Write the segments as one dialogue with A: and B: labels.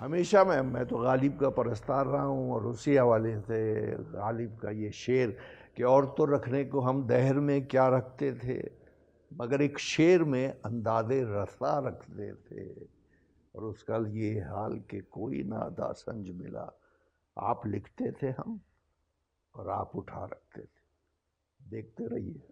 A: हमेशा मैं तो गालिब का परस्तार रहा हूँ, और उसी हवाले से गालिब का ये शेर कि और तो रखने को हम दहर में क्या रखते थे, मगर एक शेर में अंदाज़े रसा रखते थे, और उसका ये हाल कि कोई ना अदा संज मिला। आप लिखते थे हम, और आप उठा रखते थे। देखते रहिए।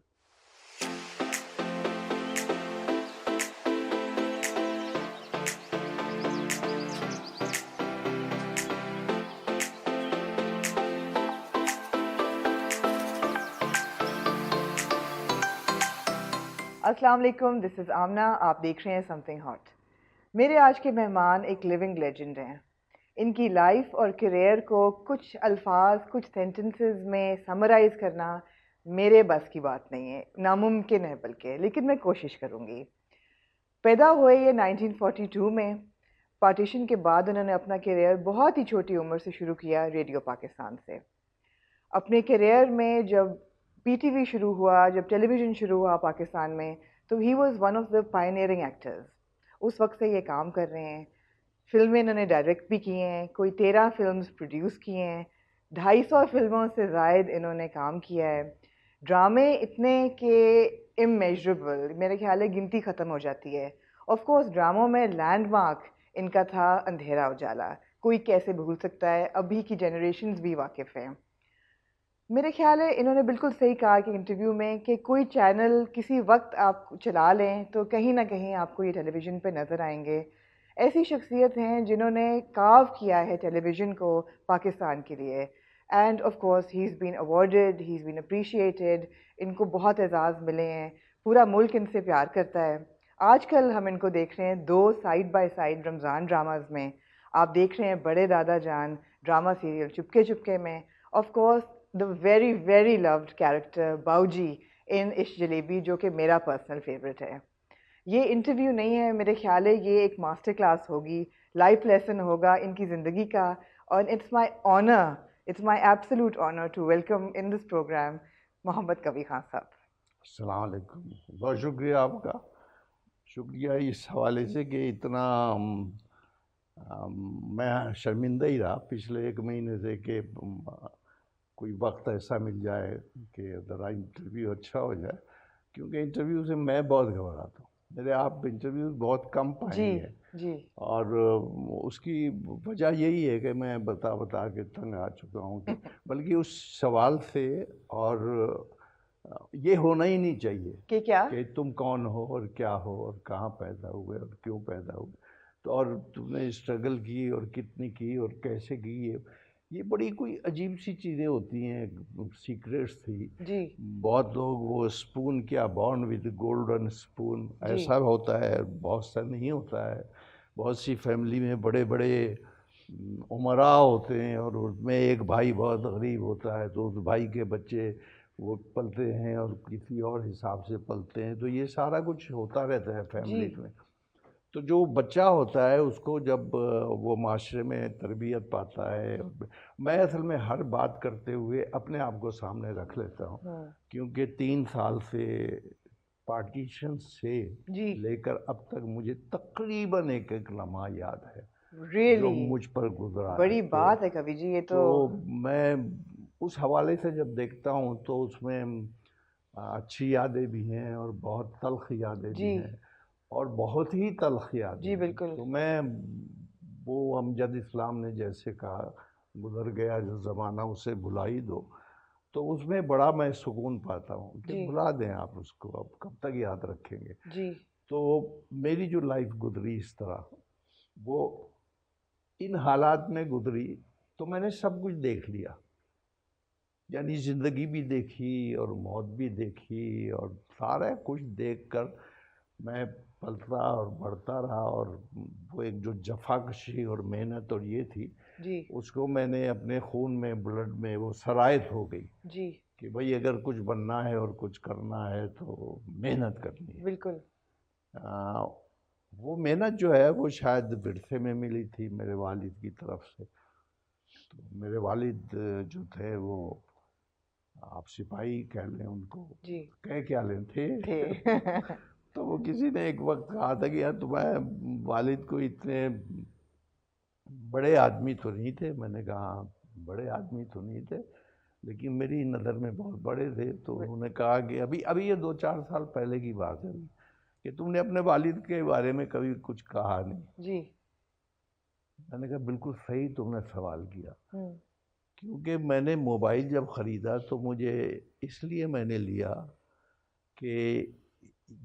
B: अस्सलाम वालेकुम, दिस इज़ आमना। आप देख रहे हैं समथिंग हॉट। मेरे आज के मेहमान एक लिविंग लेजेंड हैं। इनकी लाइफ और करियर को कुछ अल्फाज, कुछ सेंटेंसेस में समराइज़ करना मेरे बस की बात नहीं है, नामुमकिन है बल्कि, लेकिन मैं कोशिश करूँगी। पैदा हुए ये 1942 में। पार्टीशन के बाद उन्होंने अपना करियर बहुत ही छोटी उम्र से शुरू किया रेडियो पाकिस्तान से। अपने करियर में जब पीटीवी शुरू हुआ, जब टेलीविज़न शुरू हुआ पाकिस्तान में, तो he was one of the pioneering actors. उस वक्त से ये काम कर रहे हैं। फिल्में इन्होंने डायरेक्ट भी की हैं, कोई 13 फिल्म्स प्रोड्यूस किए हैं, 250 फिल्मों से ज़ायद इन्होंने काम किया है। ड्रामे इतने के इमेजरेबल, मेरे ख्याल है गिनती ख़त्म हो जाती है। ऑफ कोर्स ड्रामों में लैंडमार्क इनका था अंधेरा उजाला। कोई कैसे भूल सकता है, अभी की जनरेशन्स भी वाकिफ़ हैं। मेरे ख्याल है इन्होंने बिल्कुल सही कहा कि इंटरव्यू में कि कोई चैनल किसी वक्त आप चला लें तो कहीं ना कहीं आपको ये टेलीविज़न पे नज़र आएंगे। ऐसी शख्सियत हैं जिन्होंने कार्व किया है टेलीविज़न को पाकिस्तान के लिए। And of course he is been awarded, he is been appreciated. इनको बहुत एजाज़ मिले हैं, पूरा मुल्क इनसे प्यार करता है। आजकल हम इनको देख रहे हैं 2 side by side Ramzan dramas में। आप देख रहे हैं बड़े दादा जान ड्रामा सीरियल चुपके चुपके में। Of course the very very loved character Bauji in Ishq Jalebi, जो कि मेरा पर्सनल फेवरेट है। ये इंटरव्यू नहीं है, मेरे ख्याल है ये एक मास्टर क्लास होगी, लाइफ लेसन होगा इनकी ज़िंदगी का। और it's my absolute honour to welcome in this programme Mohammad Kavi Khan साहब।
A: अस्सलाम वालेकुम। बहुत शुक्रिया आपका। शुक्रिया इस हवाले से कि इतना मैं शर्मिंदा ही रहा पिछले 1 महीने से कि कोई वक्त ऐसा मिल जाए कि ज़रा इंटरव्यू अच्छा हो जाए, क्योंकि इंटरव्यू से मैं बहुत घबराता हूँ। मेरे आप इंटरव्यू बहुत कम
B: जी
A: पाएंगे,
B: जी।
A: और उसकी वजह यही है कि मैं बता बता के तंग आ चुका हूँ कि बल्कि उस सवाल से, और ये होना ही नहीं चाहिए
B: कि क्या?
A: कि तुम कौन हो और क्या हो और कहाँ पैदा हुए और क्यों पैदा हुए, तो और तुमने स्ट्रगल की और कितनी की और कैसे की। ये बड़ी कोई अजीब सी चीज़ें होती हैं, सीक्रेट्स थी।
B: जी
A: बहुत लोग वो स्पून, क्या बॉर्न विद गोल्डन स्पून,
B: जी
A: ऐसा होता है, बहुत सा नहीं होता है। बहुत सी फैमिली में बड़े बड़े उमरा होते हैं, और उसमें एक भाई बहुत गरीब होता है, तो उस भाई के बच्चे वो पलते हैं और किसी और हिसाब से पलते हैं। तो ये सारा कुछ होता रहता है
B: जी।
A: फैमिली में। तो जो बच्चा होता है उसको जब वो माशरे में तरबियत पाता है, मैं असल में हर बात करते हुए अपने आप को सामने रख लेता हूँ, क्योंकि 3 साल से पार्टीशन से
B: जी
A: लेकर अब तक मुझे तकरीबन एक एक लम्हा याद है जो
B: रियली
A: मुझ पर गुजरा है।
B: बड़ी बात है कवि जी, ये तो।
A: तो मैं उस हवाले से जब देखता हूँ तो उसमें अच्छी यादें भी हैं और बहुत तल्ख यादें भी
B: जी
A: हैं, और बहुत ही तल्ख यादें
B: जी
A: हैं।
B: बिल्कुल।
A: तो मैं, वो अमजद इस्लाम ने जैसे कहा, गुजर गया जो ज़माना उसे भुला ही दो, तो उसमें बड़ा मैं सुकून पाता हूँ कि
B: जी
A: भुला दें आप उसको, अब कब तक याद रखेंगे।
B: जी
A: तो मेरी जो लाइफ गुजरी इस तरह, वो इन हालात में गुजरी, तो मैंने सब कुछ देख लिया, यानी ज़िंदगी भी देखी और मौत भी देखी, और सारा कुछ देखकर मैं पलता और बढ़ता रहा। और वो एक जो जफाकशी और मेहनत और ये थी,
B: जी
A: उसको मैंने अपने खून में, ब्लड में वो सरायत हो गई
B: जी
A: कि भाई अगर कुछ बनना है और कुछ करना है तो मेहनत करनी है।
B: बिल्कुल।
A: आ, वो मेहनत जो है वो शायद विरसे में मिली थी मेरे वालिद की तरफ से। तो मेरे वालिद जो थे वो, आप सिपाही कह लें उनको,
B: जी
A: कह क्या लें, थे।
B: थे।
A: तो वो किसी ने एक वक्त कहा था कि यार तुम्हारे वालिद को इतने बड़े आदमी तो नहीं थे, मैंने कहा हाँ, बड़े आदमी तो नहीं थे, लेकिन मेरी नज़र में बहुत बड़े थे। तो उन्होंने कहा कि अभी अभी ये 2-4 साल पहले की बात है कि तुमने अपने वालिद के बारे में कभी कुछ कहा नहीं।
B: जी।
A: मैंने कहा बिल्कुल सही तुमने सवाल किया, क्योंकि मैंने मोबाइल जब ख़रीदा तो मुझे इसलिए मैंने लिया कि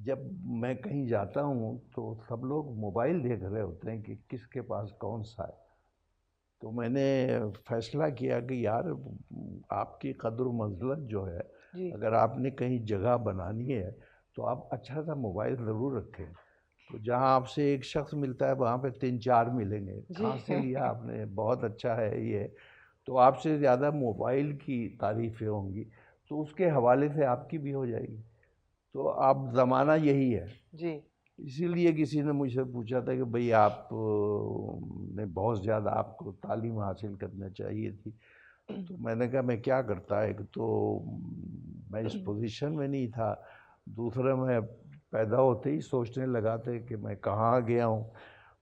A: जब मैं कहीं जाता हूँ तो सब लोग मोबाइल देख रहे होते हैं कि किसके पास कौन सा है। तो मैंने फैसला किया कि यार आपकी कद्र मंज़लत जो है, अगर आपने कहीं जगह बनानी है तो आप अच्छा सा मोबाइल ज़रूर रखें। तो जहाँ आपसे एक शख्स मिलता है वहाँ पे 3-4 मिलेंगे। कहाँ से लिया आपने, बहुत अच्छा है ये, तो आपसे ज़्यादा मोबाइल की तारीफ़ें होंगी, तो उसके हवाले से आपकी भी हो जाएगी। तो अब ज़माना यही है
B: जी।
A: इसीलिए किसी ने मुझसे पूछा था कि भाई आप ने बहुत ज़्यादा आपको तालीम हासिल करना चाहिए थी। तो मैंने कहा मैं क्या करता, एक तो मैं इस पोजीशन में नहीं था, दूसरा मैं पैदा होते ही सोचने लगा था कि मैं कहाँ गया हूँ।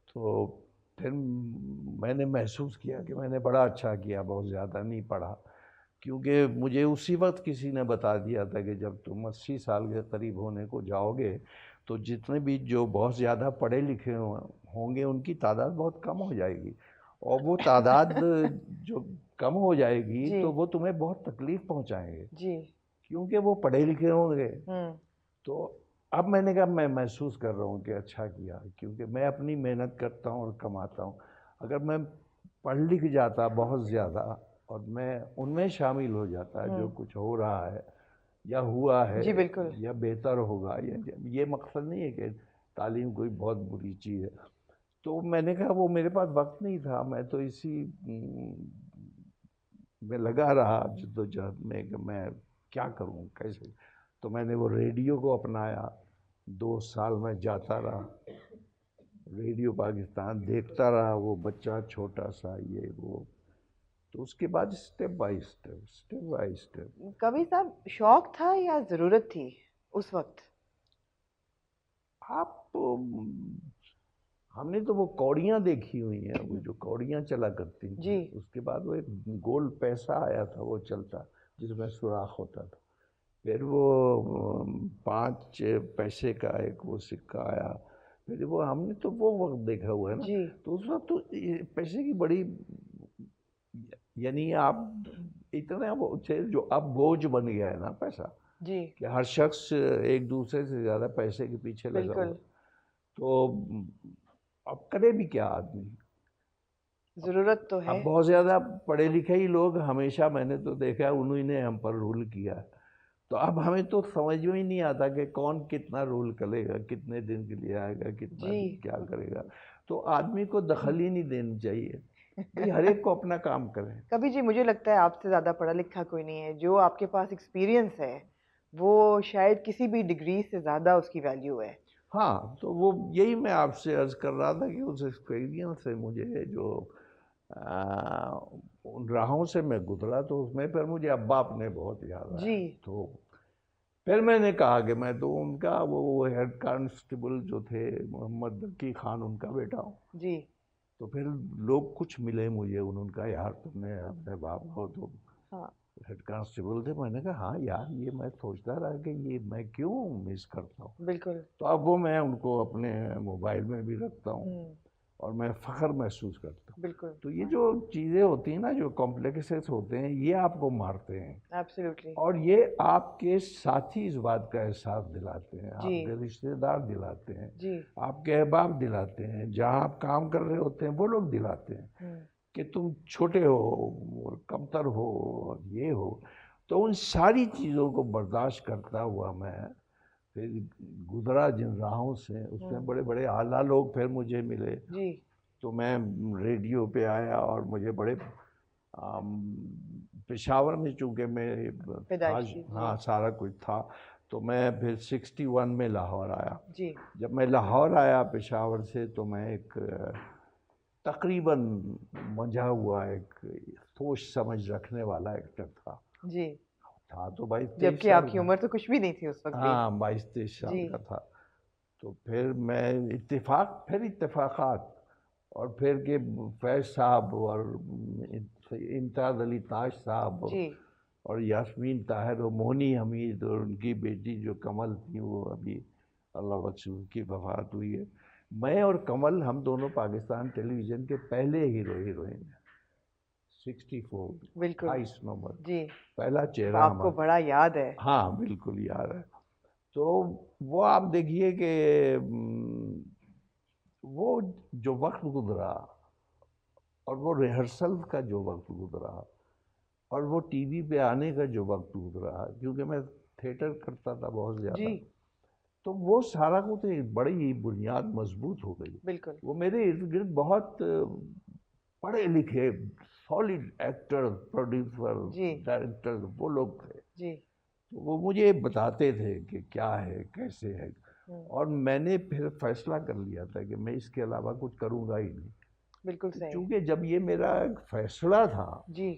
A: तो फिर मैंने महसूस किया कि मैंने बड़ा अच्छा किया, बहुत ज़्यादा नहीं पढ़ा, क्योंकि मुझे उसी वक्त किसी ने बता दिया था कि जब तुम 80 साल के करीब होने को जाओगे तो जितने भी जो बहुत ज़्यादा पढ़े लिखे होंगे उनकी तादाद बहुत कम हो जाएगी, और वो तादाद जो कम हो जाएगी तो वो तुम्हें बहुत तकलीफ़ पहुंचाएंगे
B: जी।
A: क्योंकि वो पढ़े लिखे होंगे। तो अब मैंने कहा मैं महसूस कर रहा हूँ कि अच्छा किया, क्योंकि मैं अपनी मेहनत करता हूँ और कमाता हूँ। अगर मैं पढ़ लिख जाता बहुत ज़्यादा और मैं उनमें शामिल हो जाता जो कुछ हो रहा है या हुआ है
B: जी बिल्कुल।
A: या बेहतर होगा, ये मकसद नहीं है कि तालीम कोई बहुत बुरी चीज़ है। तो मैंने कहा वो मेरे पास वक्त नहीं था, मैं तो इसी में लगा रहा जद्दोजहद में कि मैं क्या करूं कैसे। तो मैंने वो रेडियो को अपनाया, 2 साल में जाता रहा, रेडियो पाकिस्तान देखता रहा, वो बच्चा छोटा सा ये वो। तो उसके बाद स्टेप बाय स्टेप।
B: कभी साहब शौक था या ज़रूरत थी उस वक्त?
A: आप हमने तो वो कौड़ियाँ देखी हुई हैं, वो जो कौड़ियाँ चला करती थी, उसके बाद वो एक गोल पैसा आया था वो चलता, जिसमें सुराख होता था। फिर वो 5 पैसे का एक वो सिक्का आया, फिर वो हमने तो वो वक्त देखा हुआ है ना। तो उस वक्त तो पैसे की बड़ी, यानी आप इतना वो थे, जो अब बोझ बन गया है ना पैसा, कि हर शख्स एक दूसरे से ज़्यादा पैसे के पीछे लगा हुआ। तो अब करे भी क्या आदमी,
B: ज़रूरत तो है।
A: अब बहुत ज़्यादा पढ़े लिखे ही लोग हमेशा, मैंने तो देखा है, उन्हीं ने हम पर रूल किया। तो अब हमें तो समझ में ही नहीं आता कि कौन कितना रूल करेगा, कितने दिन के लिए आएगा, कितना दिन क्या करेगा। तो आदमी को दखल ही नहीं देनी चाहिए, भाई हर एक को अपना काम करें।
B: कभी जी मुझे लगता है आपसे ज़्यादा पढ़ा लिखा कोई नहीं है, जो आपके पास एक्सपीरियंस है वो शायद किसी भी डिग्री से ज़्यादा उसकी वैल्यू है।
A: हाँ, तो वो यही मैं आपसे अर्ज़ कर रहा था कि उस एक्सपीरियंस से मुझे जो उन राहों से मैं गुजरा, तो उसमें फिर मुझे अब्बा अपने बहुत याद आया। तो फिर मैंने कहा कि मैं तो उनका वो हेड कांस्टेबल जो थे मोहम्मद दकी खान, उनका बेटा हूँ। तो फिर लोग कुछ मिले मुझे, उनका यार तुमने अपने बाप हो तो हेड कांस्टेबल थे। मैंने कहा हाँ यार, ये मैं सोचता रहा कि ये मैं क्यों मिस करता हूँ।
B: बिल्कुल।
A: तो अब वो मैं उनको अपने मोबाइल में भी रखता हूँ और मैं फ़ख्र महसूस करता हूँ।
B: बिल्कुल।
A: तो ये जो चीज़ें होती हैं ना, जो कॉम्प्लेक्सेस होते हैं, ये आपको मारते हैं।
B: एब्सोल्युटली।
A: और ये आपके साथी इस बात का एहसास दिलाते हैं, आपके रिश्तेदार दिलाते हैं, आपके अहबाब दिलाते हैं, जहाँ आप काम कर रहे होते हैं वो लोग दिलाते हैं कि तुम छोटे हो और कमतर हो और ये हो। तो उन सारी चीज़ों को बर्दाश्त करता हुआ मैं फिर गुजरा जिन राहों से, उसमें बड़े बड़े आला लोग फिर मुझे मिले। तो मैं रेडियो पे आया और मुझे बड़े पेशावर में, चूँकि मैं हाँ सारा कुछ था, तो मैं फिर 61 में लाहौर आया। जब मैं लाहौर आया पेशावर से, तो मैं एक तकरीबन मंझा हुआ, एक सोच समझ रखने वाला एक्टर था। था तो 22-23
B: जबकि आपकी उम्र तो कुछ भी नहीं थी उस वक्त।
A: हाँ, 22-23 साल का था। तो फिर मैं इत्तेफाकात, और फिर के फैज साहब और इम्तियाज़ अली ताज साहब
B: जी
A: और यास्मीन ताहिर और मोहनी हमीद और उनकी बेटी जो कमल थी वो अभी अल्लाह बख्श की वफात हुई है। मैं और कमल हम दोनों पाकिस्तान टेलीविज़न के पहले हीरोइन हैं। 64
B: बिल्कुल
A: 28 नवंबर
B: जी।
A: पहला
B: तो
A: चेहरा
B: आपको
A: हमारा।
B: बड़ा याद है।
A: हाँ बिल्कुल याद है। तो वो आप देखिए कि वो जो वक्त गुजरा और वो रिहर्सल का जो वक्त गुजरा और वो टीवी पे आने का जो वक्त गुजरा, क्योंकि मैं थिएटर करता था बहुत
B: जी
A: ज़्यादा, तो वो सारा कुछ एक बड़ी बुनियाद मजबूत हो गई।
B: बिल्कुल
A: वो मेरे इर्द गिर्द बहुत पढ़े लिखे सॉलिड एक्टर, प्रोड्यूसर,
B: जी
A: डायरेक्टर वो लोग थे।
B: जी
A: तो वो मुझे बताते थे कि क्या है कैसे है, और मैंने फिर फैसला कर लिया था कि मैं इसके अलावा कुछ करूँगा ही नहीं।
B: बिल्कुल सही
A: क्योंकि जब ये मेरा एक फैसला था
B: जी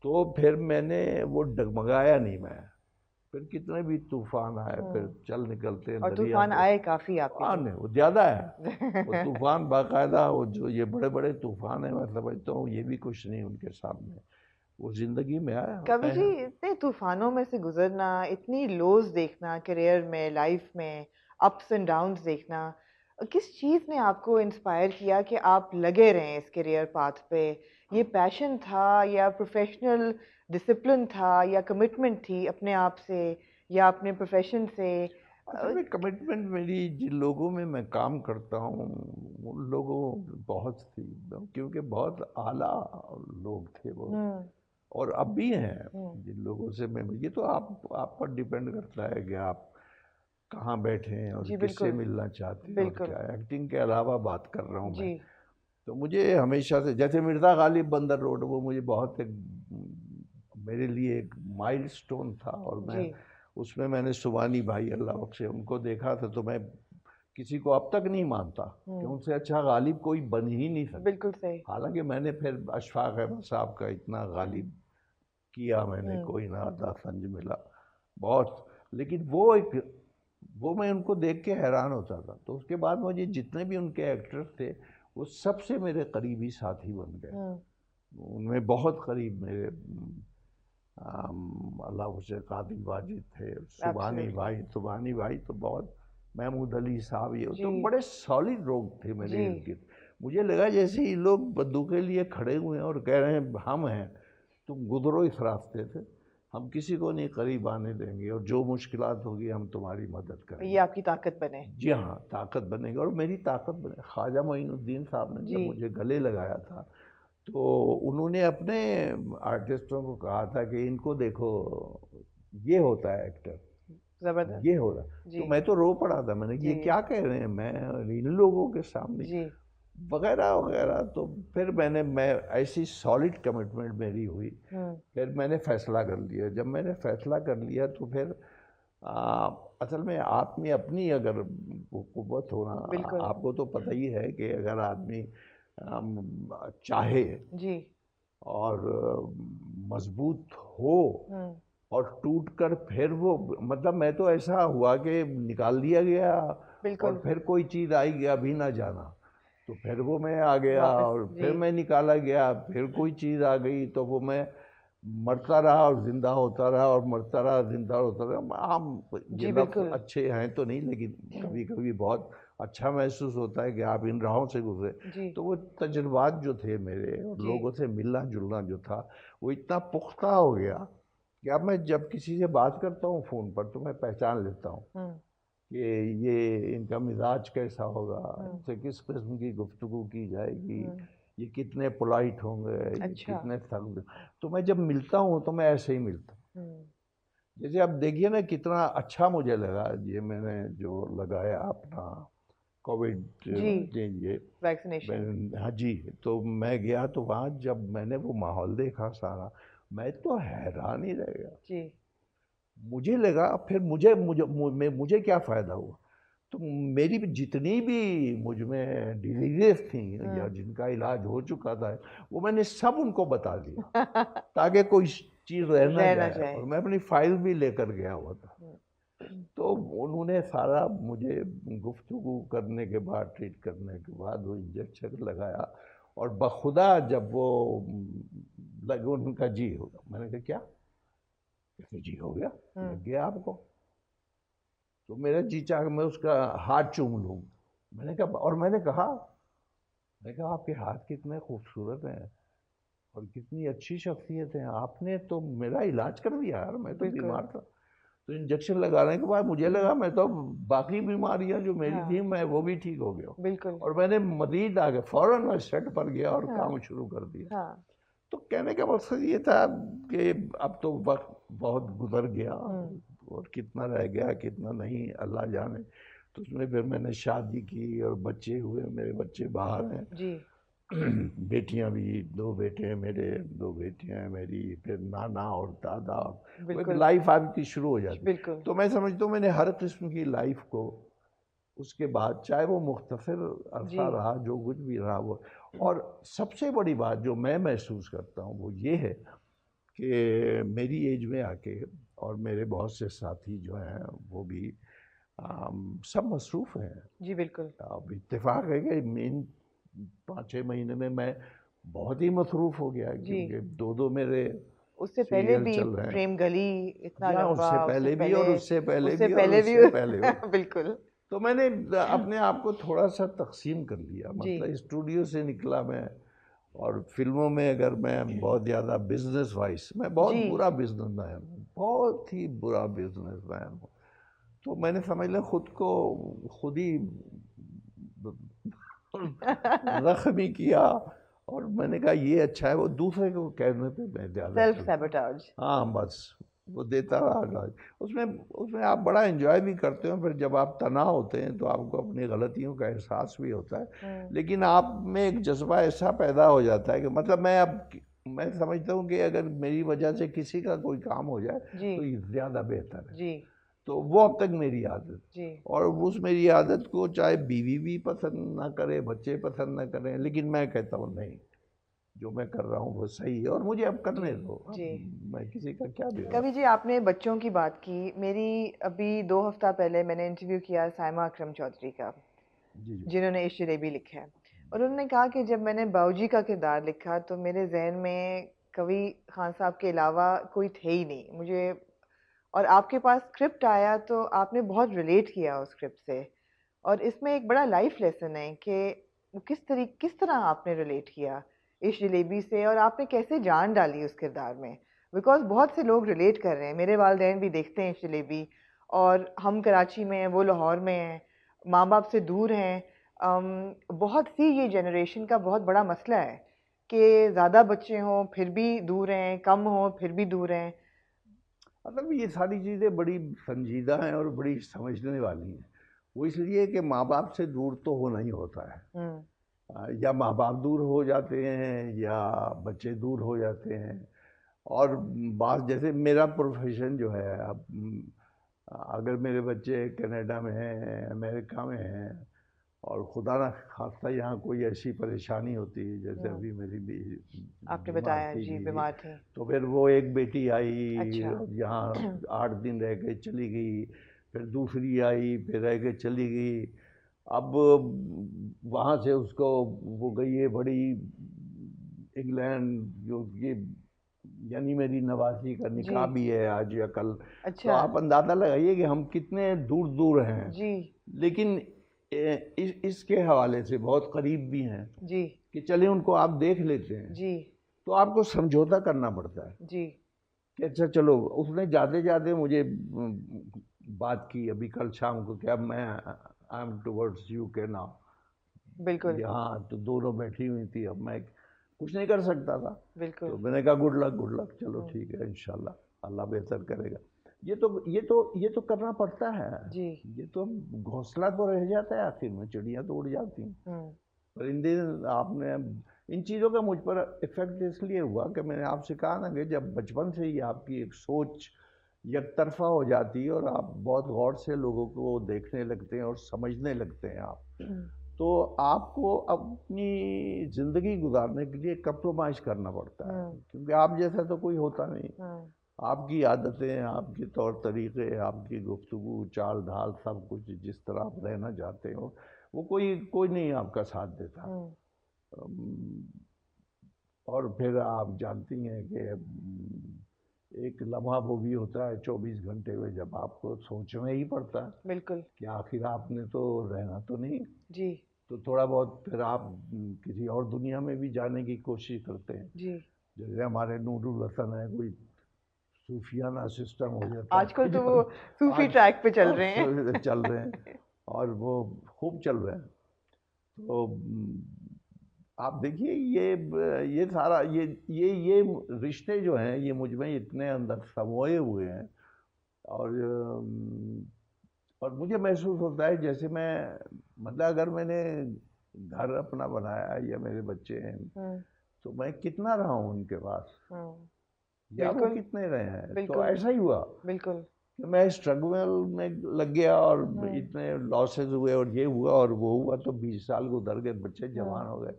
A: तो फिर मैंने वो डगमगाया नहीं। मैं फिर कितने भी तूफान आए फिर चल निकलते हैं
B: और
A: दरिया
B: तूफान
A: पे।
B: आए काफी आपके
A: हाँ
B: लिए।
A: नहीं वो ज़्यादा है वो तूफान बाकायदा, वो जो ये बड़े बड़े तूफान है मैं समझता हूँ ये भी कुछ नहीं उनके सामने। वो जिंदगी में आया।
B: कवि
A: मैं
B: जी, इतने तूफानों में से गुजरना, इतनी लोज देखना करियर में, लाइफ में अप्स एंड डाउन्स देखना, किस चीज़ ने आपको इंस्पायर किया कि आप लगे रहें इस करियर पाथ पे? ये पैशन था या प्रोफेशनल डिसिप्लिन था या कमिटमेंट थी अपने आप से या अपने प्रोफेशन से?
A: असल में कमिटमेंट मेरी जिन लोगों में मैं काम करता हूँ उन लोगों बहुत थी, क्योंकि बहुत आला लोग थे वो, और अब भी हैं। जिन लोगों से मैं, ये तो आप पर डिपेंड करता है कि आप कहाँ बैठे हैं और
B: जी
A: किससे
B: बिल्कुल
A: मिलना चाहते हैं और
B: बिल्कुल
A: क्या। एक्टिंग के अलावा बात कर रहा हूँ
B: जी
A: मैं। तो मुझे हमेशा से, जैसे मिर्ज़ा गालिब बंदर रोड, वो मुझे बहुत एक मेरे लिए एक माइलस्टोन था। और मैं
B: जी
A: उसमें मैंने सुबानी भाई अल्लाह बख्शे उनको देखा था, तो मैं किसी को अब तक नहीं मानता कि उनसे अच्छा गालिब कोई बन ही नहीं सकता।
B: बिल्कुल सही
A: हालांकि मैंने फिर अशफाक अहमद साहब का इतना गालिब किया मैंने, कोई ना आता संज मिला बहुत। लेकिन वो मैं उनको देख के हैरान होता था। तो उसके बाद मुझे जितने भी उनके एक्टर्स थे वो सबसे मेरे करीबी साथी बन गए। उनमें बहुत करीब मेरे अल्लाह उसे कादिर वाजिद थे,
B: Absolutely.
A: सुबानी भाई तो बहुत, महमूद अली साहब, ये तो
B: जी
A: बड़े सॉलिड लोग थे मेरे
B: जी
A: इर्द गिर्द। मुझे लगा जैसे ये लोग बंदूक के लिए खड़े हुए हैं और कह रहे हैं हम हैं, तुम गुजरो इस रास्ते से, हम किसी को नहीं करीब आने देंगे, और जो मुश्किलात होगी हम तुम्हारी मदद
B: ये
A: करेंगे।
B: आपकी ताकत बने।
A: जी हाँ, ताकत बनेगी और मेरी ताकत बने। ख्वाजा मोइनुद्दीन साहब ने जब
B: जी
A: मुझे गले लगाया था तो उन्होंने अपने आर्टिस्टों को कहा था कि इनको देखो, ये होता है एक्टर,
B: जबरदस्त
A: ये हो रहा।
B: जी
A: तो मैं तो रो पड़ा था, मैंने ये
B: जी
A: क्या कह रहे हैं मैं इन लोगों के सामने,
B: जी
A: वगैरह वगैरह। तो फिर मैं ऐसी सॉलिड कमिटमेंट मेरी हुई। फिर मैंने फैसला कर लिया। जब मैंने फैसला कर लिया तो फिर असल में आप में अपनी अगर कुव्वत होना,
B: बिल्कुल
A: आपको तो पता ही है कि अगर आदमी चाहे
B: जी
A: और मजबूत हो और टूट कर फिर वो, मतलब मैं तो ऐसा हुआ कि निकाल दिया गया
B: बिल्कुल
A: और फिर कोई चीज़ आई गया अभी ना जाना, तो फिर वो मैं आ गया
B: वापस
A: और
B: जी
A: फिर मैं निकाला गया, फिर कोई चीज़ आ गई तो वो मैं मरता रहा और जिंदा होता रहा और मरता रहा जिंदा होता रहा। हम ये
B: जी
A: लफ्ज़
B: बिल्कुल
A: अच्छे हैं तो नहीं, लेकिन कभी कभी बहुत अच्छा महसूस होता है कि आप इन राहों से गुजरे।
B: जी
A: तो वो तजुर्बात जो थे मेरे और
B: जी
A: लोगों से मिलना जुलना जो था वो इतना पुख्ता हो गया कि अब मैं जब किसी से बात करता हूँ फ़ोन पर तो मैं पहचान लेता हूँ कि ये इनका मिजाज कैसा होगा, इनसे किस किस्म की गुफ्तगू की जाएगी, ये कितने पोलाइट होंगे, ये
B: अच्छा
A: कितने सख्त। तो मैं जब मिलता हूँ तो मैं ऐसे ही मिलता हूँ। जैसे अब देखिए ना कितना अच्छा मुझे लगा ये मैंने जो लगाया अपना कोविड
B: जी
A: ये
B: वैक्सीनेशन
A: हाँ जी। तो मैं गया तो वहाँ जब मैंने वो माहौल देखा सारा, मैं तो हैरान ही रह गया।
B: जी
A: मुझे लगा फिर मुझे मुझे मुझे क्या फ़ायदा हुआ। तो मेरी भी जितनी भी मुझ में डिजीजेस थी या जिनका इलाज हो चुका था वो मैंने सब उनको बता दिया ताकि कोई चीज़ रह ना
B: रह ना
A: जाए,
B: जाए
A: और मैं अपनी फाइल भी लेकर गया हुआ था। तो उन्होंने सारा मुझे गुफ्तगू करने के बाद, ट्रीट करने के बाद वो इंजेक्शन लगाया, और बखुदा जब वो लगे उनका जी होगा, मैंने कहा क्या, कहते जी हो गया, लग गया आपको। तो मेरा जी चाह मैं उसका हाथ चूम लूँ। मैंने कहा, और मैंने कहा आपके हाथ कितने खूबसूरत हैं और कितनी अच्छी शख्सियत है, आपने तो मेरा इलाज कर दिया यार, मैं तो बीमार था। तो इंजेक्शन लगाने के बाद मुझे लगा मैं तो बाकी बीमारियां जो मेरी थी मैं वो भी ठीक हो गया।
B: बिल्कुल।
A: और मैंने मजीद आगे फौरन मैं सेट पर गया और काम शुरू कर दिया। तो कहने का मकसद ये था कि अब तो वक्त बहुत गुजर गया और कितना रह गया कितना नहीं अल्लाह जाने। तो उसमें फिर मैंने शादी की और बच्चे हुए, मेरे बच्चे बाहर हैं
B: जी।
A: बेटियां भी, 2 बेटे हैं मेरे, 2 बेटियां हैं मेरी, फिर नाना और दादा, वो एक लाइफ आपकी शुरू हो जाती है। तो मैं समझता हूँ मैंने हर किस्म की लाइफ को उसके बाद, चाहे वो मुख्तसर अरसा रहा, जो कुछ भी रहा वो। और सबसे बड़ी बात जो मैं महसूस करता हूँ वो ये है कि मेरी एज में आके और मेरे बहुत से साथी जो हैं वो भी सब मसरूफ़ हैं। जी बिल्कुल। अब इत्तेफाक है कि इन 5-6 महीने में मैं बहुत ही मसरूफ़ हो गया, क्योंकि 2 मेरे
B: उससे पहले भी प्रेम गली इतना लंबा,
A: उससे पहले भी और उससे पहले भी
B: और उससे पहले भी
A: बिल्कुल। तो मैंने अपने आप को थोड़ा सा तकसीम कर लिया, मतलब स्टूडियो से निकला मैं, और फिल्मों में अगर मैं बहुत ज़्यादा बिजनेस वाइज, मैं बहुत बुरा बिजनेसमैन हूँ, बहुत ही बुरा बिजनेसमैन हूँ। तो मैंने समझ लिया खुद को खुद ही जख्मी किया, और मैंने कहा ये अच्छा है, वो दूसरे को कहने पे मैं ज़्यादा
B: सेल्फ सैबोटाज।
A: हाँ बस वो देता रहा। उसमें आप बड़ा एंजॉय भी करते हो, फिर जब आप तनाव होते हैं तो आपको अपनी गलतियों का एहसास भी होता है, लेकिन आप में एक जज्बा ऐसा पैदा हो जाता है कि मतलब मैं समझता हूँ कि अगर मेरी वजह से किसी का कोई काम हो जाए तो ये ज़्यादा बेहतर है। जी। तो वो अब तक मेरी आदत जी। और उस मेरी आदत को चाहे बीवी भी पसंद ना करे, बच्चे पसंद ना करें, लेकिन मैं कहता हूँ नहीं, जो मैं कर रहा हूँ वो सही है और मुझे अब करने दो, मैं किसी का क्या भी।
B: कवि जी, आपने बच्चों की बात की, मेरी अभी 2 हफ्ता पहले मैंने इंटरव्यू किया साइमा अकरम चौधरी का, जिन्होंने इश्क जलेबी लिखा है, और उन्होंने कहा कि जब मैंने बाऊजी का किरदार लिखा तो मेरे जहन में कवि खान साहब के अलावा कोई थे ही नहीं मुझे, और आपके पास स्क्रिप्ट आया तो आपने बहुत रिलेट किया उस स्क्रिप्ट से, और इसमें एक बड़ा लाइफ लेसन है कि किस तरह आपने रिलेट किया इस जलेबी से, और आपने कैसे जान डाली उस किरदार में, बिकॉज बहुत से लोग रिलेट कर रहे हैं, मेरे वालिदैन भी देखते हैं इस जलेबी, और हम कराची में हैं, वो लाहौर में हैं, माँ बाप से दूर हैं। बहुत सी ये जनरेशन का बहुत बड़ा मसला है कि ज़्यादा बच्चे हों फिर भी दूर हैं, कम हों फिर भी दूर हैं।
A: मतलब ये सारी चीज़ें बड़ी संजीदा हैं और बड़ी समझने वाली हैं। वो इसलिए कि माँ बाप से दूर तो होना ही होता है, या माँ बाप दूर हो जाते हैं या बच्चे दूर हो जाते हैं। और बात जैसे मेरा प्रोफेशन जो है, अब अगर मेरे बच्चे कनाडा में हैं, अमेरिका में हैं, और खुदा ना खास्ता यहाँ कोई ऐसी परेशानी होती है, जैसे अभी मेरी भी
B: आपने बताया जी बीमार थी,
A: तो फिर वो एक बेटी आई, अच्छा। यहाँ 8 दिन रह के चली गई, फिर दूसरी आई, फिर रह के चली गई। अब वहाँ से उसको वो गई है बड़ी इंग्लैंड, जो ये यानी मेरी नवासी का निकाह भी है आज या कल। अच्छा। तो आप अंदाज़ा लगाइए कि हम कितने दूर दूर हैं जी, लेकिन इसके हवाले से बहुत करीब भी हैं जी, कि चले उनको आप देख लेते हैं जी, तो आपको समझौता करना पड़ता है जी, कि अच्छा चलो। उसने ज़्यादा मुझे बात की अभी कल शाम को, क्या मैं आई एम टुवर्ड्स यू के नाउ, बिल्कुल हाँ, तो दोनों बैठी हुई थी, अब मैं कुछ नहीं कर सकता था, बिल्कुल। तो मैंने कहा गुड लक, चलो ठीक है, इंशाल्लाह अल्लाह बेहतर करेगा। ये तो करना पड़ता है जी, ये तो घोंसला तो रह जाता है, आखिर में चिड़ियाँ तो उड़ जाती हैं, परिंदे। आपने इन चीज़ों का मुझ पर इफेक्ट इसलिए हुआ कि मैंने आपसे कहा ना कि जब बचपन से ही आपकी एक सोच एक तरफा हो जाती है और आप बहुत गौर से लोगों को देखने लगते हैं और समझने लगते हैं आप, तो आपको अपनी ज़िंदगी गुजारने के लिए कंप्रोमाइज़ करना पड़ता है, क्योंकि आप जैसा तो कोई होता नहीं। आपकी आदतें, आपके तौर तरीके, आपकी गुफ्तगू, चाल ढाल, सब कुछ जिस तरह आप रहना चाहते हो, वो कोई कोई नहीं आपका साथ देता। अम, और फिर आप जानती हैं कि एक लम्हा वो भी होता है 24 घंटे में जब आपको सोचना ही पड़ता है
B: बिल्कुल।
A: कि आखिर आपने तो रहना तो नहीं।
B: जी।
A: तो थोड़ा बहुत फिर आप किसी और दुनिया में भी जाने की कोशिश करते हैं।
B: जी।
A: जैसे हमारे नूरुल हसन है, कोई सूफियाना सिस्टम हो जाता
B: आजकल
A: है
B: तो वो
A: जब
B: सूफी
A: आज
B: ट्रैक पे चल रहे
A: चल रहे
B: हैं।
A: हैं और वो खूब चल रहे हैं। तो आप देखिए ये सारा ये रिश्ते जो हैं ये मुझ में इतने अंदर समोए हुए हैं। और और मुझे महसूस होता है जैसे मैं, मतलब अगर मैंने घर अपना बनाया या मेरे बच्चे हैं तो मैं कितना रहा हूँ उनके पास या वो
B: बिल्कुल।
A: कितने रहे हैं। तो
B: बिल्कुल।
A: ऐसा ही हुआ
B: बिल्कुल।
A: कि मैं स्ट्रगल में लग गया और
B: हम्म।
A: इतने लॉसेस हुए और ये हुआ और वो हुआ, तो 20 साल गुजर गए, बच्चे जवान हो गए।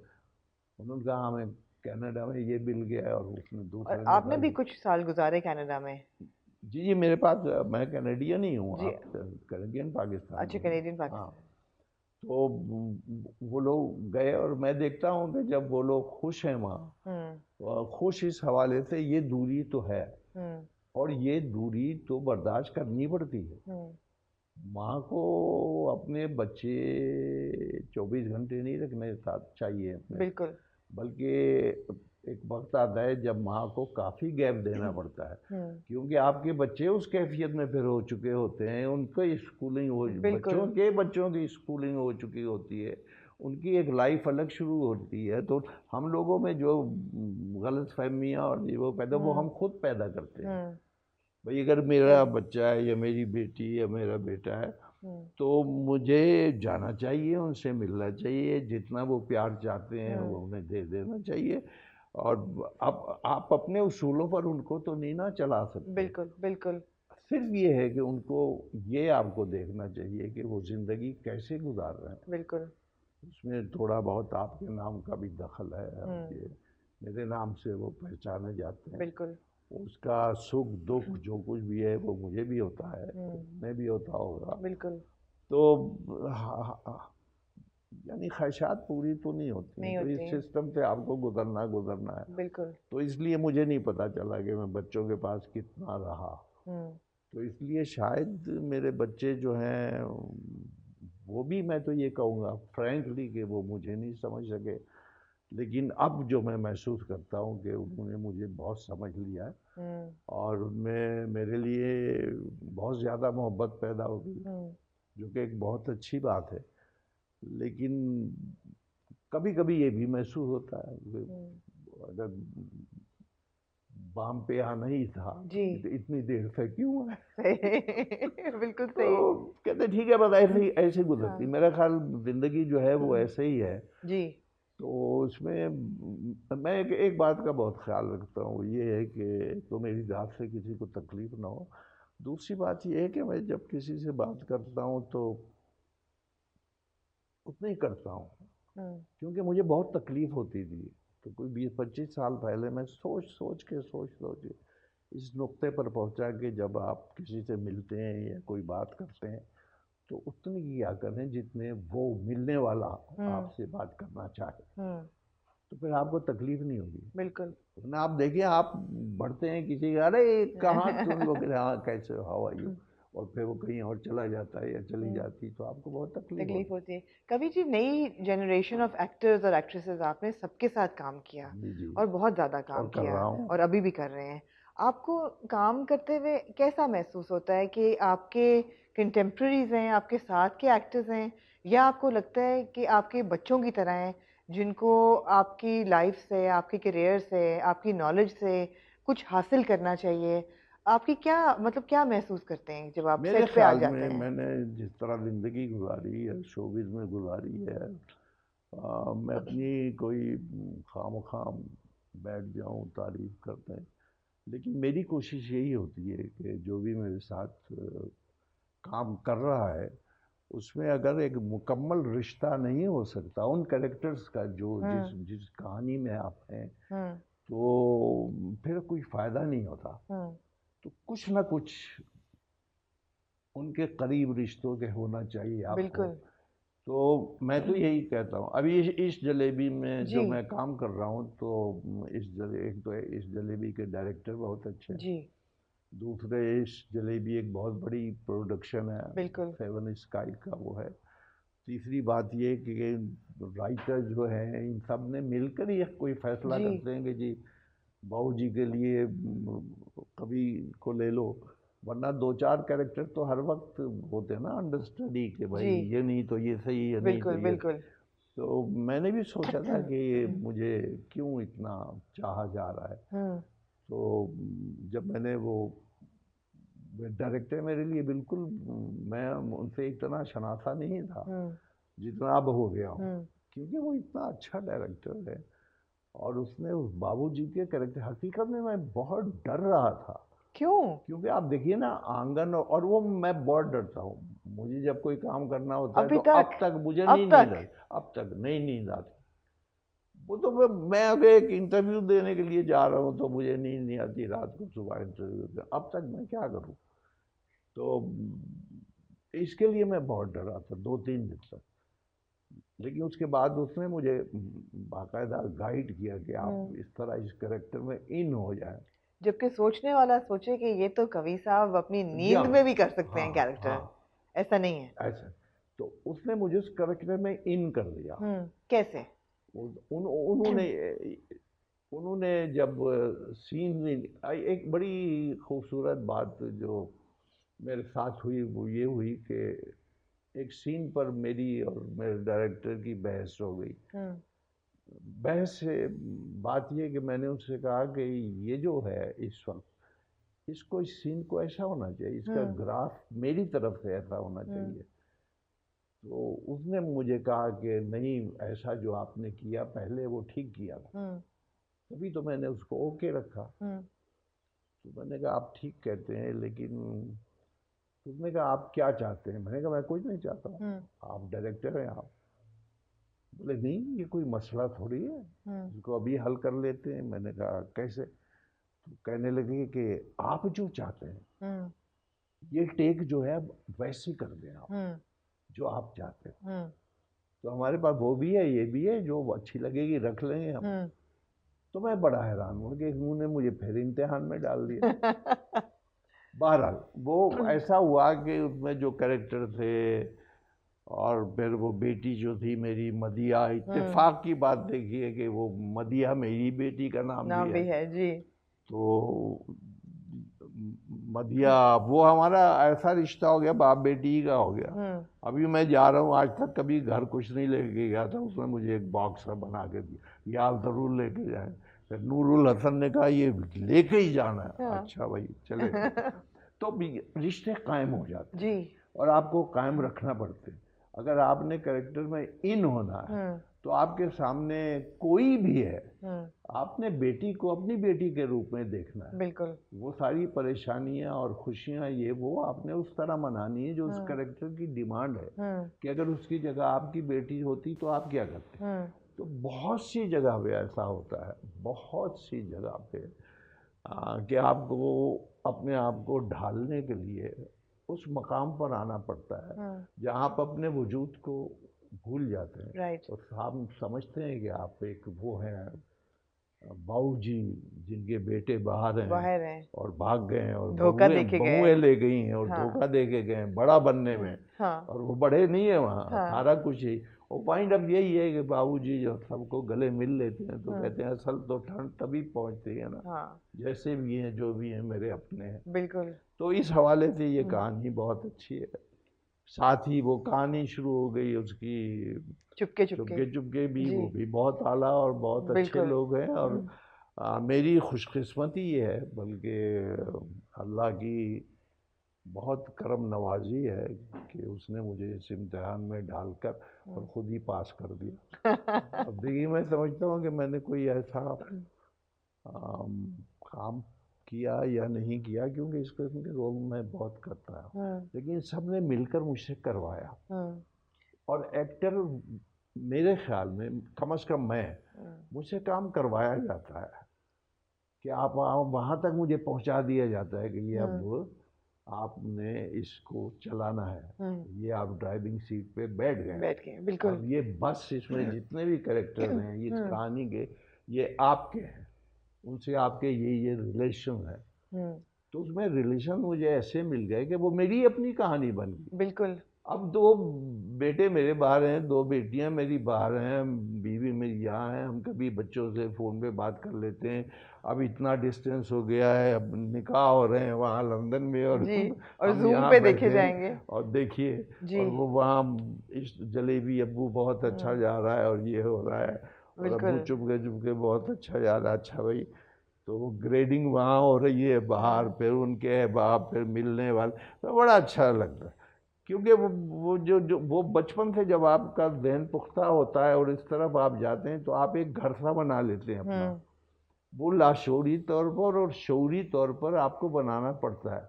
A: उन्होंने कहा हमें कनाडा में ये मिल गया और उसने
B: और
A: दूसरे ने
B: आपने
A: कहा
B: भी कुछ साल गुजारे कनाडा में?
A: जी जी मेरे पास, मैं कैनेडियन ही हूँ,
B: जी।
A: आप कैनेडियन पाकिस्तानी
B: अच्छा,
A: हैं।
B: कनेडियन
A: हाँ।
B: पाकिस्तान।
A: तो वो लोग गए और मैं देखता हूँ कि जब वो लोग खुश हैं वहाँ,
B: हम्म।
A: खुश इस हवाले से ये दूरी तो है
B: हम्म।
A: और ये दूरी तो बर्दाश्त करनी पड़ती है।
B: हम्म।
A: माँ को अपने बच्चे 24 घंटे नहीं रखने चाहिए अपने,
B: बिल्कुल।
A: बल्कि एक वक्त आता है जब माँ को काफ़ी गैप देना पड़ता है,
B: हम्म।
A: क्योंकि आपके बच्चे उस कैफियत में फिर हो चुके होते हैं, उनको स्कूलिंग हो,
B: बिल्कुल।
A: बच्चों की स्कूलिंग हो चुकी होती है, उनकी एक लाइफ अलग शुरू होती है। तो हम लोगों में जो गलत फहमियाँ और ये वो पैदा, वो हम खुद पैदा करते हैं।
B: हम्म।
A: भाई अगर मेरा बच्चा है या मेरी बेटी या मेरा बेटा है तो मुझे जाना चाहिए, उनसे मिलना चाहिए, जितना वो प्यार चाहते हैं वो उन्हें दे देना चाहिए। और आप अपने उसूलों पर उनको तो नहीं ना चला सकते।
B: बिल्कुल। बिल्कुल।
A: सिर्फ ये है कि उनको ये आपको देखना चाहिए कि वो ज़िंदगी कैसे गुजार रहे हैं।
B: बिल्कुल।
A: उसमें थोड़ा बहुत आपके नाम का भी दखल है,
B: हम्म।
A: आपके मेरे नाम से वो पहचाने जाते हैं।
B: बिल्कुल।
A: उसका सुख दुख जो कुछ भी है वो मुझे भी होता है, उन्हें भी होता होगा।
B: बिल्कुल।
A: तो यानी ख्वाहिशात पूरी तो नहीं होती हैं,
B: नहीं
A: तो इस
B: होती।
A: सिस्टम से आपको गुजरना है।
B: बिल्कुल।
A: तो इसलिए मुझे नहीं पता चला कि मैं बच्चों के पास कितना रहा। तो इसलिए शायद मेरे बच्चे जो हैं वो भी, मैं तो ये कहूँगा फ्रैंकली कि वो मुझे नहीं समझ सके। लेकिन अब जो मैं महसूस करता हूँ कि उन्होंने मुझे बहुत समझ लिया है और उनमें मेरे लिए बहुत ज़्यादा मोहब्बत पैदा होगी, जो कि एक बहुत अच्छी बात है। लेकिन कभी कभी ये भी महसूस होता है कि अगर बाम पे आना ही था
B: जी।
A: तो इतनी देर से क्यों है।
B: सही। बिल्कुल
A: तो
B: सही।
A: कहते ठीक है, बस ऐसे ही ऐसे गुजरती,
B: हाँ।
A: मेरा ख्याल जिंदगी जो है वो ऐसे ही है।
B: जी।
A: तो उसमें मैं एक बात का बहुत ख्याल रखता हूँ, ये है कि तो मेरी जात से किसी को तकलीफ ना हो। दूसरी बात ये है कि मैं जब किसी से बात करता हूँ तो उतना ही करता हूँ, क्योंकि मुझे बहुत तकलीफ होती थी। तो कोई 20-25 साल पहले मैं सोच के इस नुक्ते पर पहुंचा कि जब आप किसी से मिलते हैं या कोई बात करते हैं तो उतनी किया करें जितने वो मिलने वाला आपसे बात करना चाहे, तो फिर आपको तकलीफ नहीं होगी।
B: बिल्कुल।
A: वरना आप देखिए, आप बढ़ते हैं किसी का, अरे कहाँ तुम लोग, हाँ कैसे, हाउ आर यू, और फिर वो कहीं और चला जाता है या चली जाती, तो आपको बहुत तकलीफ
B: तकलीफ
A: होगी।
B: होती है। कभी जी नई जनरेशन ऑफ एक्टर्स और एक्ट्रेसेस, आपने सबके साथ काम किया
A: जी जी।
B: और बहुत ज़्यादा काम
A: और कर
B: किया
A: रहा हूँ।
B: और अभी भी कर रहे हैं। आपको काम करते हुए कैसा महसूस होता है कि आपके कंटेम्प्रेरीज हैं, आपके साथ के एक्टर्स हैं, या आपको लगता है कि आपके बच्चों की तरह हैं जिनको आपकी लाइफ से, आपके करियर से, आपकी नॉलेज से कुछ हासिल करना चाहिए? आपकी क्या मतलब, क्या महसूस करते हैं जब आप
A: मेरे
B: सेट पे आ
A: ख्याल
B: जाते
A: में
B: हैं?
A: मैंने जिस तरह ज़िंदगी गुजारी है, शोबिज़ में गुजारी है, मैं अपनी कोई खामखाम बैठ जाऊं तारीफ करते हैं, लेकिन मेरी कोशिश यही होती है कि जो भी मेरे साथ काम कर रहा है उसमें अगर एक मुकम्मल रिश्ता नहीं हो सकता उन कैरेक्टर्स का जो जिस जिस कहानी में आप हैं, तो फिर कोई फ़ायदा नहीं होता। तो कुछ ना कुछ उनके करीब रिश्तों के होना चाहिए आपको।
B: बिल्कुल।
A: तो मैं तो यही कहता हूँ। अभी इस जलेबी में जो
B: जी
A: मैं काम कर रहा हूँ, तो एक तो इस जलेबी के डायरेक्टर बहुत अच्छे हैं,
B: जी
A: दूसरे इस जलेबी एक बहुत बड़ी प्रोडक्शन है,
B: बिल्कुल।
A: 7 स्काई का वो है। तीसरी बात ये कि राइटर जो हैं इन सब ने मिलकर ही कोई फैसला
B: जी
A: करते हैं कि जी बहू जी के लिए कवि को ले लो, वरना 2-4 कैरेक्टर तो हर वक्त होते हैं ना अंडरस्टडी के भाई
B: जी
A: ये नहीं तो ये सही, ये नहीं तो
B: बिल्कुल
A: ये।
B: बिल्कुल।
A: तो मैंने भी सोचा था कि मुझे क्यों इतना चाहा जा रहा है। तो जब मैंने वो डायरेक्टर मेरे लिए बिल्कुल, मैं उनसे इतना शनासा नहीं था जितना अब हो गया हूँ, क्योंकि वो इतना अच्छा डायरेक्टर है। और उसने उस बाबूजी के कैरेक्टर, हकीकत में मैं बहुत डर रहा था।
B: क्यों?
A: क्योंकि आप देखिए ना आंगन, और वो मैं बहुत डरता हूँ। मुझे जब कोई काम करना होता है
B: अभी
A: तो
B: तक?
A: अब तक मुझे
B: अब
A: नींद
B: तक?
A: आती, अब तक नहीं नींद आती। वो तो मैं अगर एक इंटरव्यू देने के लिए जा रहा हूँ तो मुझे नींद नहीं आती रात को, सुबह इंटरव्यू। अब तक मैं क्या करूँ? तो इसके लिए मैं बहुत डरा था 2-3 दिन तक। लेकिन उसके बाद उसने मुझे बाकायदा गाइड किया कि आप इस तरह इस कैरेक्टर में इन हो जाए।
B: जबकि सोचने वाला सोचे कि ये तो कवि साहब अपनी
A: या
B: नींद में भी कर सकते हैं
A: हाँ
B: कैरेक्टर,
A: हाँ
B: ऐसा नहीं है।
A: ऐसा। तो उसने मुझे उस कैरेक्टर में इन कर दिया।
B: कैसे?
A: उन्होंने उन्होंने जब सीन में एक बड़ी खूबसूरत बात जो मेरे साथ हुई वो ये हुई कि एक सीन पर मेरी और मेरे डायरेक्टर की बहस हो गई। बहस से बात ये कि मैंने उससे कहा कि ये जो है इस वक्त इसको, इस सीन को ऐसा होना चाहिए, इसका ग्राफ मेरी तरफ से ऐसा होना चाहिए। तो उसने मुझे कहा कि नहीं, ऐसा जो आपने किया पहले वो ठीक किया था। तभी तो मैंने उसको ओके रखा। तो मैंने कहा आप ठीक कहते हैं, लेकिन उसने कहा आप क्या चाहते हैं? मैंने कहा मैं कुछ नहीं चाहता हूँ, आप डायरेक्टर हैं आप। बोले नहीं ये कोई मसला थोड़ी है, इसको अभी हल कर लेते हैं। मैंने कहा कैसे? तो कहने लगे कि आप जो चाहते हैं ये टेक जो है वैसे कर दें आप, जो आप चाहते हैं। तो हमारे पास वो भी है, ये भी है, जो अच्छी लगेगी रख लेंगे हम। तो मैं बड़ा हैरान हुआ कि उन्होंने मुझे फिर इम्तिहान में डाल दिया। बहरहाल वो ऐसा हुआ कि उसमें जो कैरेक्टर थे और फिर वो बेटी जो थी मेरी मदिया, इत्तेफाक की बात देखिए कि वो मदिया मेरी बेटी का नाम भी है।
B: जी।
A: तो मदिया वो हमारा ऐसा रिश्ता हो गया, बाप बेटी का हो गया। अभी मैं जा रहा हूँ, आज तक कभी घर कुछ नहीं लेके गया था, उसने मुझे एक बॉक्स बना के दिया, ये आप जरूर लेके जाए। फिर नूरुल हसन ने कहा ये लेके ही जाना है। अच्छा भाई चले। तो रिश्ते कायम हो जाते
B: जी
A: हैं और आपको कायम रखना पड़ते हैं। अगर आपने कैरेक्टर में इन होना है तो आपके सामने कोई भी है, आपने बेटी को अपनी बेटी के रूप में देखना है।
B: बिल्कुल।
A: वो सारी परेशानियां और खुशियां ये वो आपने उस तरह मनानी है जो उस कैरेक्टर की डिमांड है। कि अगर उसकी जगह आपकी बेटी होती तो आप क्या करते? तो बहुत सी जगह पे ऐसा होता है, बहुत सी जगह पे कि आपको अपने आप को ढालने के लिए उस मकाम पर आना पड़ता है जहाँ आप अपने वजूद को भूल जाते हैं।
B: राइट।
A: और हम समझते हैं कि आप एक वो हैं बाबू जी जिनके बेटे बाहर हैं और भाग गए हैं और
B: धोखा देके गए
A: बहुएं ले गई हैं और
B: हाँ।
A: धोखा दे के गए हैं बड़ा बनने में। और वो बड़े नहीं है वहाँ, सारा कुछ ही। और पॉइंट अब यही है कि बाबूजी जो सबको गले मिल लेते हैं तो कहते हैं असल तो ठंड तभी पहुँचती है ना, जैसे भी हैं जो भी हैं मेरे अपने हैं।
B: बिल्कुल।
A: तो इस हवाले से ये कहानी बहुत अच्छी है। साथ ही वो कहानी शुरू हो गई उसकी
B: चुपके
A: चुपके चुपके भी, वो भी बहुत आला और बहुत अच्छे लोग हैं। और मेरी खुशकिस्मती ये है, बल्कि अल्लाह की बहुत करम नवाजी है कि उसने मुझे इस इम्तिहान में डालकर और ख़ुद ही पास कर दिया। अब देखिए मैं समझता हूँ कि मैंने कोई ऐसा काम किया या नहीं किया, क्योंकि इस किस्म के रोल मैं बहुत करता हूँ, लेकिन सबने मिलकर मुझसे करवाया। और एक्टर मेरे ख्याल में कम से कम मैं मुझसे काम करवाया जाता है कि आप वहाँ तक मुझे पहुँचा दिया जाता है कि ये अब आपने इसको चलाना है, ये आप ड्राइविंग सीट पे बैठ गए,
B: बिल्कुल।
A: अब ये बस इसमें जितने भी कैरेक्टर हैं ये कहानी के, ये आपके हैं, उनसे आपके ये रिलेशन है। तो उसमें रिलेशन मुझे ऐसे मिल गए कि वो मेरी अपनी कहानी बन गई।
B: बिल्कुल।
A: अब 2 बेटे मेरे बाहर हैं, 2 बेटियां मेरी बाहर हैं, बीवी मेरी यहाँ है, हम कभी बच्चों से फ़ोन पे बात कर लेते हैं। अब इतना डिस्टेंस हो गया है, अब निकाह हो रहे हैं वहाँ लंदन में और
B: जी, और
A: हम
B: जूम
A: यहाँ
B: पे
A: बैठे
B: देखे
A: हैं
B: जाएंगे
A: और देखिए,
B: जी।
A: और वो वहाँ इस जलेबी अब्बू बहुत अच्छा जा रहा है और ये हो रहा है, और अब्बू चुपके बहुत अच्छा जा रहा है। अच्छा भाई, तो ग्रेडिंग वहाँ हो रही है बाहर, फिर उनके बाप, फिर मिलने वाले, तो बड़ा अच्छा लगता है। क्योंकि वो जो वो बचपन से जब आपका ज़हन पुख्ता होता है और इस तरफ आप जाते हैं तो आप एक घर सा बना लेते हैं अपना। वो लाशऊरी तौर पर और शऊरी तौर पर आपको बनाना पड़ता है,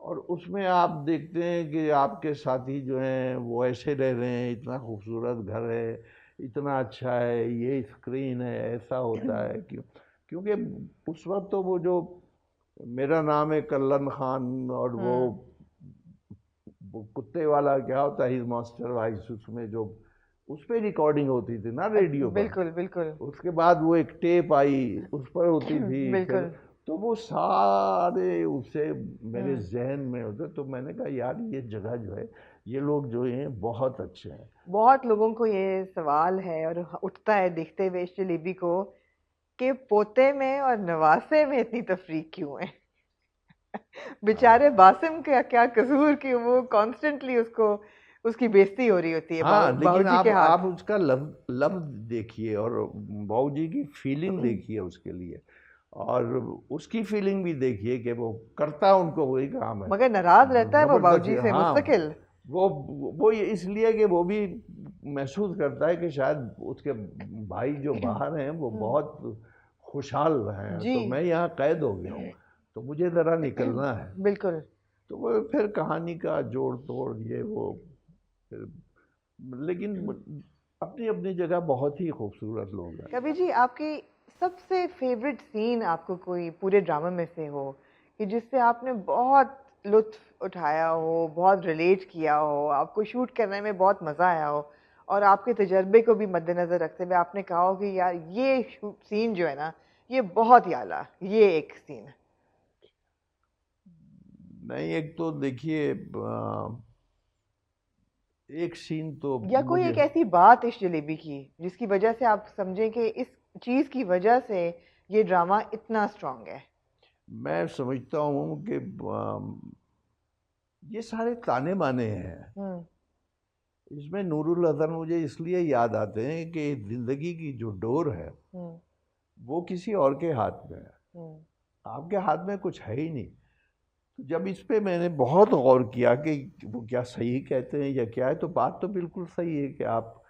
A: और उसमें आप देखते हैं कि आपके साथी जो हैं वो ऐसे रह रहे हैं, इतना खूबसूरत घर है, इतना अच्छा है, ये स्क्रीन है, ऐसा होता है। क्योंकि उस वक्त तो वो जो मेरा नाम है कल्लन खान, और वो कुत्ते वाला क्या होता है, हिज मास्टर वॉइस, उसमें जो उस पर रिकॉर्डिंग होती थी ना रेडियो पर,
B: बिल्कुल बिल्कुल।
A: उसके बाद वो एक टेप आई, उस पर होती थी फिर, तो वो सारे उसे मेरे जहन में होते। तो मैंने कहा यार ये जगह जो है, ये लोग जो हैं बहुत अच्छे हैं।
B: बहुत लोगों को ये सवाल है और उठता है देखते हुए इस जलेबी को कि पोते में और नवासे में इतनी तफरीक क्यों है। बेचारे बासिम का क्या कसूर कि वो कॉन्स्टेंटली उसकी बेइज्जती हो रही होती है।
A: हाँ, लेकिन आप
B: हाथ।
A: उसका लव देखिए और बाबूजी की फीलिंग देखिए उसके लिए, और उसकी फीलिंग भी देखिए कि वो करता उनको वही काम है,
B: मगर नाराज रहता है वो बाबूजी से
A: हाँ,
B: मुस्तकिल।
A: वो इसलिए कि वो भी महसूस करता है कि शायद उसके भाई जो बाहर हैं वो बहुत खुशहाल हैं, तो मैं यहाँ कैद हो गया हूँ, तो मुझे ज़रा निकलना है।
B: बिल्कुल।
A: तो वो फिर कहानी का जोड़ तोड़ ये वो फिर, लेकिन अपनी अपनी जगह बहुत ही खूबसूरत लोग हैं।
B: कभी जी आपकी सबसे फेवरेट सीन आपको कोई पूरे ड्रामा में से हो कि जिससे आपने बहुत लुत्फ उठाया हो, बहुत रिलेट किया हो, आपको शूट करने में बहुत मज़ा आया हो, और आपके तजर्बे को भी मद्देनज़र रखते हुए आपने कहा हो कि यार ये सीन जो है ना, ये बहुत ही आला, ये एक सीन है।
A: नहीं, एक तो देखिए एक सीन तो
B: या कोई एक ऐसी बात इस जलेबी की जिसकी वजह से आप समझें कि इस चीज़ की वजह से ये ड्रामा इतना स्ट्रांग है।
A: मैं समझता हूँ कि ये सारे ताने बाने हैं, इसमें नूरुल हसन मुझे इसलिए याद आते हैं कि ज़िंदगी की जो डोर है वो किसी और के हाथ में है, आपके हाथ में कुछ है ही नहीं। तो जब इस पे मैंने बहुत गौर किया कि वो क्या सही कहते हैं या क्या है, तो बात तो बिल्कुल सही है कि आप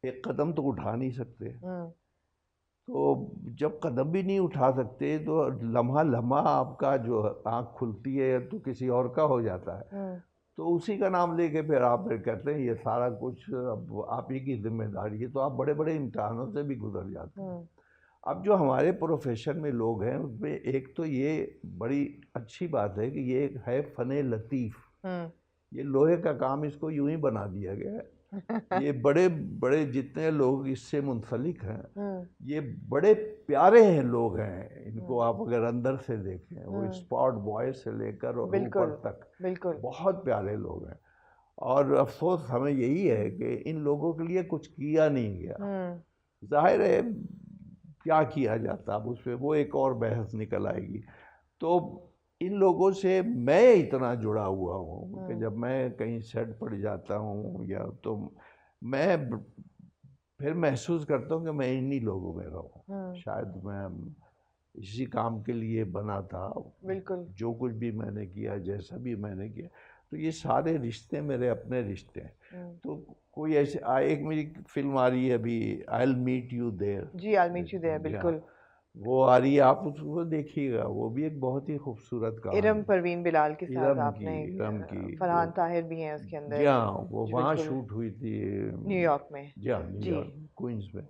A: एक कदम तो उठा नहीं सकते, तो जब कदम भी नहीं उठा सकते तो लम्हा लम्हा आपका जो आँख खुलती है तो किसी और का हो जाता है, तो उसी का नाम लेके फिर आप फिर कहते हैं ये सारा कुछ अब आप ही की जिम्मेदारी है, तो आप बड़े बड़े इम्तहानों से भी गुजर जाते हैं। अब जो हमारे प्रोफेशन में लोग हैं उसमें एक तो ये बड़ी अच्छी बात है कि ये है फ़ने लतीफ़, ये लोहे का काम इसको यूं ही बना दिया गया है। ये बड़े बड़े जितने लोग इससे मुंसलिक हैं ये बड़े प्यारे हैं लोग हैं, इनको आप अगर अंदर से देखें वो स्पॉट बॉय से लेकर और ऊपर तक बहुत प्यारे लोग हैं, और अफसोस हमें यही है कि इन लोगों के लिए कुछ किया नहीं गया। जाहिर है क्या किया जाता, अब उस पर वो एक और बहस निकल आएगी। तो इन लोगों से मैं इतना जुड़ा हुआ हूँ कि जब मैं कहीं सेट पड़ जाता हूँ या तो मैं फिर महसूस करता हूँ कि मैं इन्हीं लोगों में रहूँ, शायद मैं इसी काम के लिए बना था।
B: बिल्कुल।
A: जो कुछ भी मैंने किया, जैसा भी मैंने किया, तो ये सारे रिश्ते मेरे अपने रिश्ते हैं। तो कोई ऐसे एक मेरी फिल्म आ रही है अभी, I will meet you there.
B: जी, I will meet you there, बिल्कुल।
A: वो आ रही है, आप उसको देखिएगा, वो भी एक बहुत ही खूबसूरत कहानी।
B: इरम परवीन बिलाल के साथ
A: इरम
B: आपने फरहान ताहिर भी हैं उसके अंदर।
A: जी हाँ, वो वहाँ शूट हुई थी
B: न्यूयॉर्क में।
A: जी हाँ, न्यूयॉर्क क्वींस में।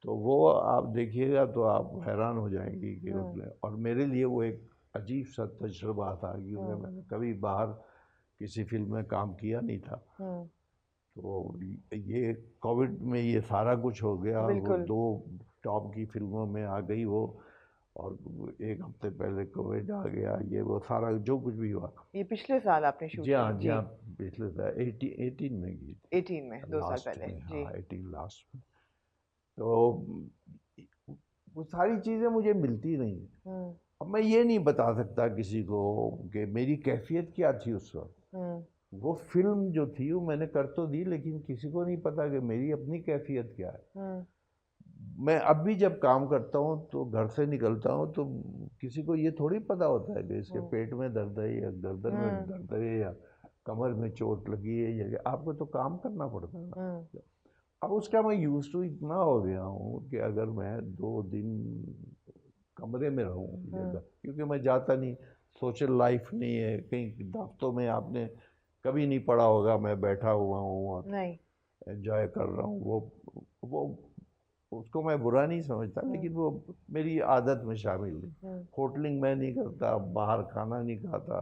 A: तो वो आप देखिएगा तो आप हैरान हो जाएंगी कि उसने, और मेरे लिए वो एक अजीब सा तजुर्बा था, क्योंकि मैंने कभी बाहर किसी फिल्म में काम किया नहीं था। तो ये कोविड में ये सारा कुछ हो गया, और वो
B: बिल्कुल।
A: 2 टॉप की फिल्मों में आ गई वो, और 1 हफ्ते पहले कोविड आ गया, ये वो सारा जो कुछ भी हुआ।
B: ये पिछले साल आपने शूट
A: जी हाँ,
B: की?
A: जी हाँ, पिछले साल 18 में की थी,
B: 18 में, 2 साल
A: लास्ट
B: पहले।
A: में,
B: जी।
A: हाँ 18 लास्ट में। तो वो सारी चीज़ें मुझे मिलती नहीं।
B: हम्म।
A: अब मैं ये नहीं बता सकता किसी को कि मेरी कैफियत क्या थी उस वक्त।
B: हम्म।
A: वो फिल्म जो थी वो मैंने कर तो दी, लेकिन किसी को नहीं पता कि मेरी अपनी कैफियत क्या है।
B: हम्म।
A: मैं अब भी जब काम करता हूँ तो घर से निकलता हूँ तो किसी को ये थोड़ी पता होता है कि इसके पेट में दर्द है, या गर्दन में दर्द है, या कमर में चोट लगी है, या आपको तो काम करना पड़ता है ना। अब उसका मैं यूज टू इतना हो गया हूँ कि अगर मैं 2 दिन कमरे में रहूँ जगह, क्योंकि मैं जाता नहीं, सोशल लाइफ नहीं है कहीं दफ्तरों में, आपने कभी नहीं पढ़ा होगा मैं बैठा हुआ हूँ और
B: नहीं।
A: एंजॉय कर रहा हूँ, वो उसको मैं बुरा नहीं समझता, लेकिन वो मेरी आदत में शामिल है। होटलिंग मैं नहीं करता, बाहर खाना नहीं खाता,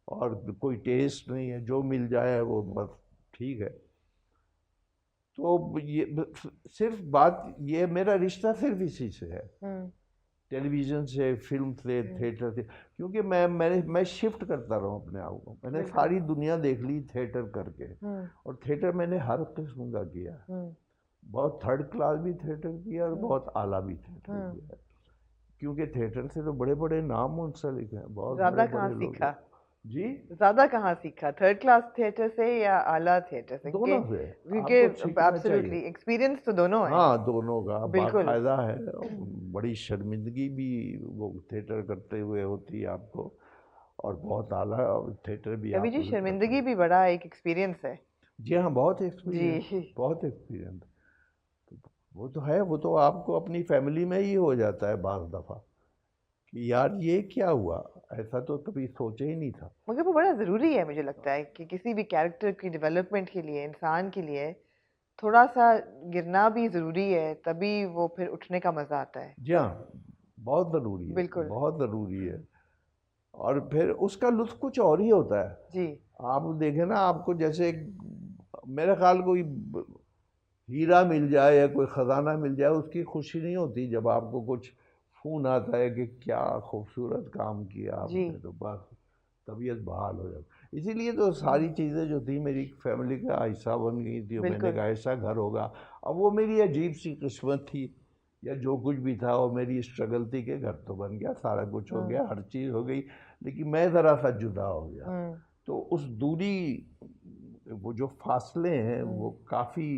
A: और कोई टेस्ट नहीं है, जो मिल जाए वो बस ठीक है। तो ये सिर्फ बात, ये मेरा रिश्ता सिर्फ इसी से है, टेलीविज़न से, फिल्म से, थिएटर से, क्योंकि मैं शिफ्ट करता रहा हूँ अपने आप को। मैंने सारी दुनिया देख ली थिएटर करके, और थिएटर मैंने हर किस्म का किया, बहुत थर्ड क्लास भी थिएटर किया और बहुत आला भी थिएटर किया, क्योंकि थिएटर से तो बड़े बड़े नाम मुंसलिक हैं, बहुत बड़े
B: ज्यादा कहाँ
A: बड़े लोग
B: सीखा?
A: जी।
B: ज्यादा कहाँ सीखा, थर्ड क्लास थिएटर से या आला थिएटर से?
A: दोनों से
B: क्योंकि
A: आपको सीखना चाहिए।
B: एब्सोल्युटली एक्सपीरियंस तो दोनों है।
A: हाँ, दोनों का
B: बिल्कुल।
A: बाकायदा है, और बड़ी शर्मिंदगी भी वो थिएटर करते हुए होती है आपको, और बहुत आला थिएटर भी
B: कवि
A: आप
B: जी,
A: करते
B: शर्मिंदगी
A: हैं।
B: भी बड़ा एक एक्सपीरियंस है।
A: जी हाँ, बहुत एक्सपीरियंस,
B: जी।
A: बहुत एक्सपीरियंस। वो तो है, वो तो आपको अपनी फैमिली में ही हो जाता है बाज़ दफ़ा कि यार ये क्या हुआ, ऐसा तो कभी सोचा ही नहीं था।
B: मगर वो बड़ा ज़रूरी है, मुझे लगता है कि किसी भी कैरेक्टर की डेवलपमेंट के लिए, इंसान के लिए थोड़ा सा गिरना भी ज़रूरी है, तभी वो फिर उठने का मज़ा आता है।
A: जी हाँ, बहुत ज़रूरी है,
B: बिल्कुल।
A: बहुत ज़रूरी है, और फिर उसका लुत्फ़ कुछ और ही होता है।
B: जी।
A: आप देखें ना, आपको जैसे मेरे ख्याल कोई हीरा मिल जाए या कोई ख़जाना मिल जाए, उसकी खुशी नहीं होती जब आपको कुछ फ़ोन आता है कि क्या खूबसूरत काम किया
B: जी।
A: आपने, तो बस तबीयत बहाल हो जाती। इसीलिए तो सारी चीज़ें जो थी मेरी फैमिली का हिस्सा बन गई थी, और मैंने
B: बिल्कुल।
A: कहा ऐसा घर होगा। अब वो मेरी अजीब सी किस्मत थी, या जो कुछ भी था वो मेरी स्ट्रगल थी कि घर तो बन गया, सारा कुछ हो गया, हर चीज़ हो गई, लेकिन मैं ज़रा सा जुदा हो गया। तो उस दूरी, वो जो फासले हैं वो काफ़ी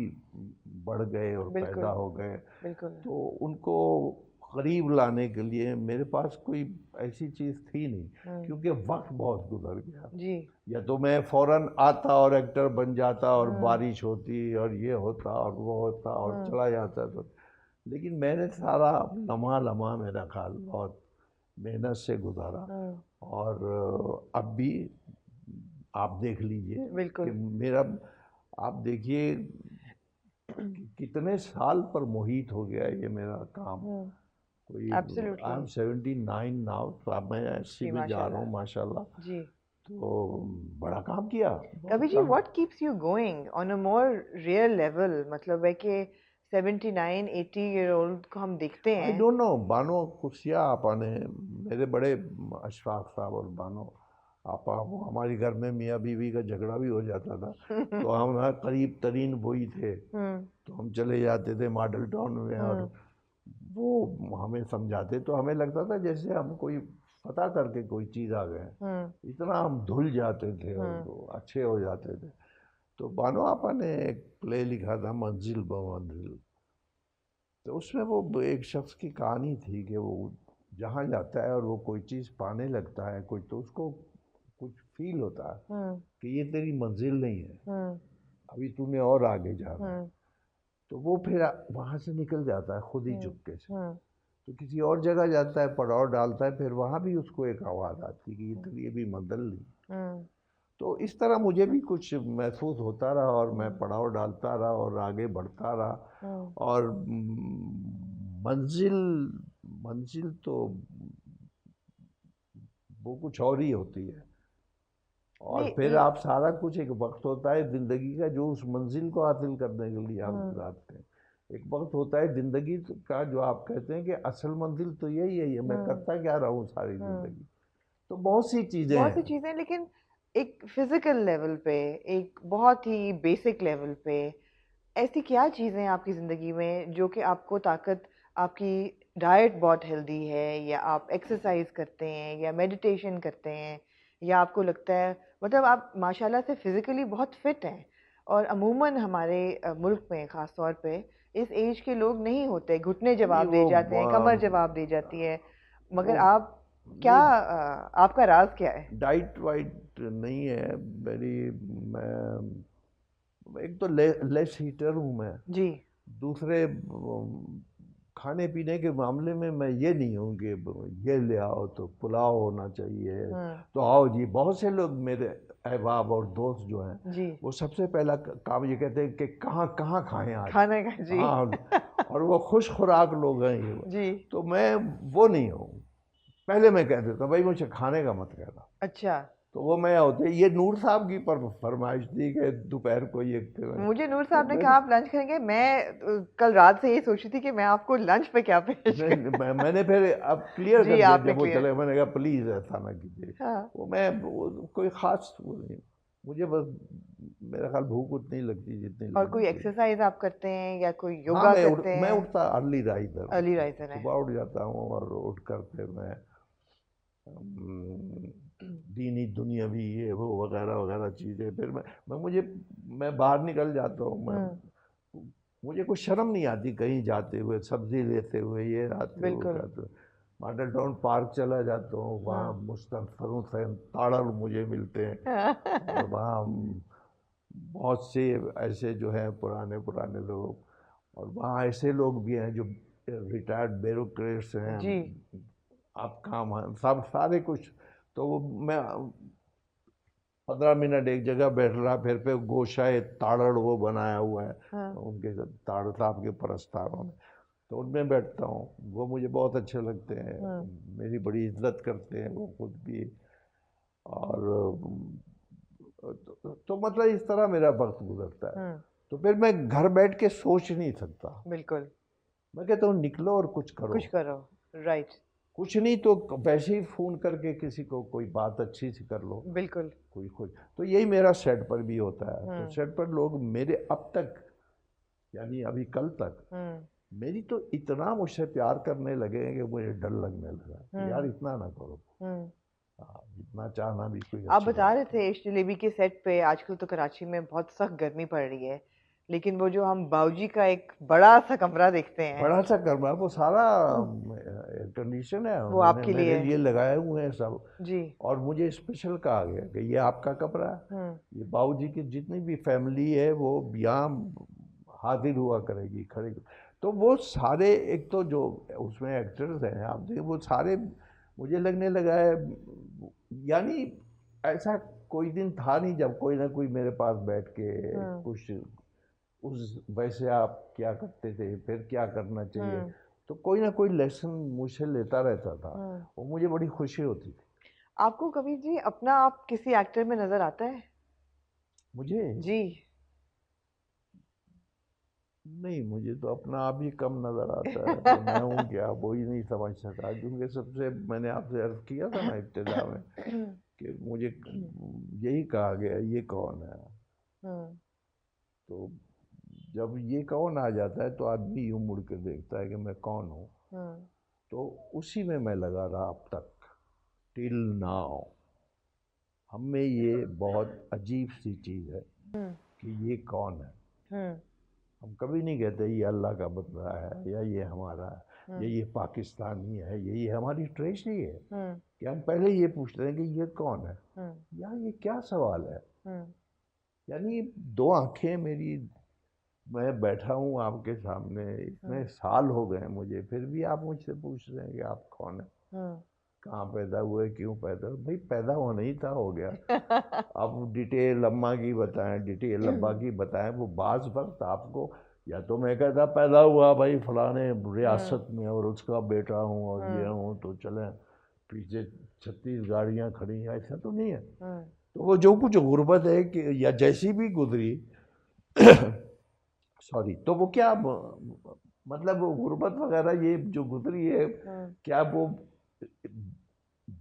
A: बढ़ गए और पैदा
B: बिल्कुल।
A: हो गए।
B: बिल्कुल।
A: तो उनको करीब लाने के लिए मेरे पास कोई ऐसी चीज़ थी नहीं, क्योंकि वक्त बहुत गुजर गया।
B: जी।
A: या तो मैं फौरन आता और एक्टर बन जाता, और बारिश होती और ये होता और वो होता और चला जाता, तो लेकिन मैंने सारा लम्हा लम्हा मेरा ख्याल बहुत मेहनत से गुजारा। और अब भी आप देख लीजिए कि
B: बिल्कुल।
A: मेरा, आप देखिए कि कितने साल पर मोहित हो गया ये मेरा काम। कोई, आई
B: एब्सोल्युटली।
A: एम 79 नाउ, तो अब मैं 80
B: जी,
A: पे जा रहा
B: माशाल्लाह।
A: हूँ माशाल्लाह।
B: जी।
A: तो बड़ा काम किया,
B: कवि
A: बहुत
B: जी,
A: काम।
B: What keeps you going on a more real level? मतलब है कि 79 80 ईयर ओल्ड को हम देखते
A: आई
B: हैं।
A: डोंट नो, बानो कुसिया आपा ने, मेरे बड़े अशफाक साहब और बानो आपा, वो हमारे घर में मियाँ बीवी का झगड़ा भी हो जाता था, तो हम ना करीब तरीन वही थे, तो हम चले जाते थे मॉडल टाउन में, और वो हमें समझाते, तो हमें लगता था जैसे हम कोई फतह करके कोई चीज़ आ गए, इतना हम धुल जाते थे और वो अच्छे हो जाते थे। तो बानो आपा ने एक प्ले लिखा था, मंजिल ब मंजिल, तो उसमें वो एक शख्स की कहानी थी कि वो जहाँ जाता है और वो कोई चीज़ पाने लगता है कुछ, तो उसको कुछ फील होता है कि ये तेरी मंजिल नहीं है, अभी तूने और आगे जाना है। तो वो फिर वहाँ से निकल जाता है खुद ही चुपके से, तो किसी और जगह जाता है, पड़ाव डालता है, फिर वहाँ भी उसको एक आवाज़ आती है कि ये तेरी अभी मंजिल नहीं। तो इस तरह मुझे भी कुछ महसूस होता रहा और मैं पड़ाव डालता रहा और आगे बढ़ता रहा। और मंजिल मंजिल तो वो कुछ और ही होती है। और
B: नहीं
A: फिर आप सारा कुछ, एक वक्त होता है ज़िंदगी का जो उस मंजिल को हासिल करने के लिए आप गुजारते हैं। एक वक्त होता है ज़िंदगी का जो आप कहते हैं कि असल मंजिल तो यही है, ये मैं करता क्या रहा हूँ सारी ज़िंदगी। तो बहुत सी चीज़ें
B: लेकिन एक फिजिकल लेवल पे, एक बहुत ही बेसिक लेवल पे, ऐसी क्या चीज़ें आपकी ज़िंदगी में जो कि आपको ताकत, आपकी डाइट बहुत हेल्दी है, या आप एक्सरसाइज करते हैं, या मेडिटेशन करते हैं, या आपको लगता है, मतलब आप माशाल्लाह से फिज़िकली बहुत फिट हैं। और अमूमन हमारे मुल्क में ख़ास तौर पे इस एज के लोग नहीं होते, घुटने
A: नहीं
B: जवाब दे जाते हैं, कमर जवाब दे जाती है,
A: वो
B: मगर आप क्या,
A: नहीं,
B: आपका राज क्या है?
A: डाइट वाइट नहीं है मेरी। मैं एक तो लेस हीटर हूँ मैं।
B: जी।
A: दूसरे खाने पीने के मामले में मैं ये नहीं हूँ कि ये ले आओ तो पुलाव होना चाहिए तो आओ जी। बहुत से लोग मेरे अहबाब और दोस्त जो हैं
B: जी।
A: वो सबसे पहला काम ये कहते हैं कि कहाँ कहाँ खाएं आज।
B: खाने का, जी।
A: हाँ, और वो खुश खुराक लोग हैं ये।
B: जी।
A: तो मैं वो नहीं हूँ। पहले मैं कह देता भाई मुझे खाने का मत कहना।
B: अच्छा।
A: तो वो मैं होते, ये नूर साहब की पर फरमाइश थी कि दोपहर को ये
B: मुझे नूर
A: तो
B: साहब ने कहा आप लंच करेंगे, मैं कल रात से ये सोची थी कि मैं आपको लंच पे क्या पेश करूं।
A: मैंने फिर अब क्लियर
B: जी,
A: कर दिया
B: आपने
A: जब वो
B: क्लियर।
A: चले। मैंने कहा प्लीज ऐसा ना कीजिए।
B: हाँ।
A: कोई खास वो नहीं। मुझे बस मेरा ख्याल भूख उतनी लगती जितनी
B: और
A: लगनी
B: कोई
A: चाहिए।
B: एक्सरसाइज आप करते हैं या कोई
A: हाँ,
B: योगा करते
A: मैं
B: हैं?
A: उठता अर्ली राइजर हूँ।
B: अर्ली राइजर है।
A: सुबह उठ जाता हूँ और उठ कर फिर मैं दीनी दुनियावी ये वो वगैरह वगैरह चीज़ें फिर मैं बाहर निकल जाता हूँ। मुझे कुछ शर्म नहीं आती कहीं जाते हुए, सब्जी लेते हुए, ये आते हुए
B: बिल्कुल।
A: करते। मॉडल टाउन पार्क चला जाता हूँ, वहाँ मुस्तफर हुसैन ताड़ड़ मुझे मिलते हैं। और वहाँ बहुत से ऐसे जो हैं पुराने पुराने लोग, और वहाँ ऐसे लोग भी हैं जो रिटायर्ड ब्यूरोक्रेट्स हैं।
B: जी।
A: आप काम सब सारे कुछ। तो वो मैं 15 मिनट एक जगह बैठ रहा, फिर पे गोशाए ताड़ड़ वो बनाया हुआ है उनके ताड़ साहब के परस्तारों ने, तो उनमें बैठता हूँ। वो मुझे बहुत अच्छे लगते हैं, मेरी बड़ी इज्जत करते हैं वो खुद भी। और तो मतलब इस तरह मेरा वक्त गुजरता है। तो फिर मैं घर बैठ के सोच नहीं सकता।
B: बिल्कुल।
A: मैं कहता हूँ निकलो और कुछ करो।
B: कुछ करो। राइट।
A: कुछ नहीं तो वैसे ही फ़ोन करके किसी को कोई बात अच्छी सी कर लो।
B: बिल्कुल।
A: कोई कुछ तो यही मेरा सेट पर भी होता है। तो सेट पर लोग मेरे अब तक, यानी अभी कल तक, मेरी तो इतना मुझसे प्यार करने लगे हैं कि मुझे डर लगने लगा। यार इतना ना करो। इतना चाहना भी कोई
B: आप
A: अच्छी
B: बता
A: बात
B: रहे थे इश्क जलेबी के सेट पे आजकल तो कराची में बहुत सख्त गर्मी पड़ रही है, लेकिन वो जो हम बाऊजी का एक बड़ा सा कमरा देखते हैं,
A: बड़ा सा कमरा, वो सारा एयर कंडीशन है,
B: वो
A: उन्होंने
B: आपके
A: मेरे
B: लिए।
A: लिए लगाए हुए हैं सब।
B: जी।
A: और मुझे स्पेशल कहा गया कि ये आपका कमरा है, ये बाबूजी की जितनी भी फैमिली है वो यहाँ हाजिर हुआ करेगी, खड़े। तो वो सारे, एक तो जो उसमें एक्टर्स हैं आप देखिए, वो सारे मुझे लगने लगा है, यानी ऐसा कोई दिन था नहीं जब कोई ना कोई मेरे पास बैठ के कुछ उस वैसे आप क्या करते थे, फिर क्या करना चाहिए, तो कोई ना कोई लेसन मुझसे लेता रहता था। वो मुझे बड़ी खुशी होती थी।
B: आपको कभी जी अपना आप किसी एक्टर में नजर आता है?
A: मुझे
B: जी।
A: नहीं, मुझे तो अपना आप ही कम नज़र आता है। तो मैं हूँ क्या, वो ही नहीं समझ सका। क्योंकि सबसे मैंने आपसे अर्ज किया था ना इब्तिदा में कि मुझे यही कहा गया ये कौन है। तो जब ये कौन आ जाता है तो आदमी यूं मुड़ के देखता है कि मैं कौन हूँ। तो उसी में मैं लगा रहा अब तक, टिल नाउ। हम में ये बहुत अजीब सी चीज़ है कि ये कौन है। हम कभी नहीं कहते ये अल्लाह का बंदा है, या ये हमारा है, या ये पाकिस्तानी है, ये हमारी ट्रेजरी है। कि हम पहले ये पूछते हैं कि ये कौन है। यार ये क्या सवाल है। यानी दो आंखें मेरी, मैं बैठा हूँ आपके सामने, इतने साल हो गए मुझे, फिर भी आप मुझसे पूछ रहे हैं कि आप कौन है। कहाँ पैदा हुए, क्यों पैदा हुए, भाई पैदा होना ही था, हो गया। अब डिटेल अम्मा की बताएं, डिटेल अब्बा की बताएं, वो बाज़ वक्त आपको, या तो मैं कहता पैदा हुआ भाई फलाने रियासत में और उसका बेटा हूँ और ये हूँ, तो चलें, पीछे 36 गाड़ियाँ खड़ी हैं, ऐसा तो नहीं है। तो वो जो कुछ गुर्बत है कि या जैसी भी गुजरी सॉरी, तो वो क्या मतलब वो गुर्बत वगैरह ये जो गुजरी है, क्या वो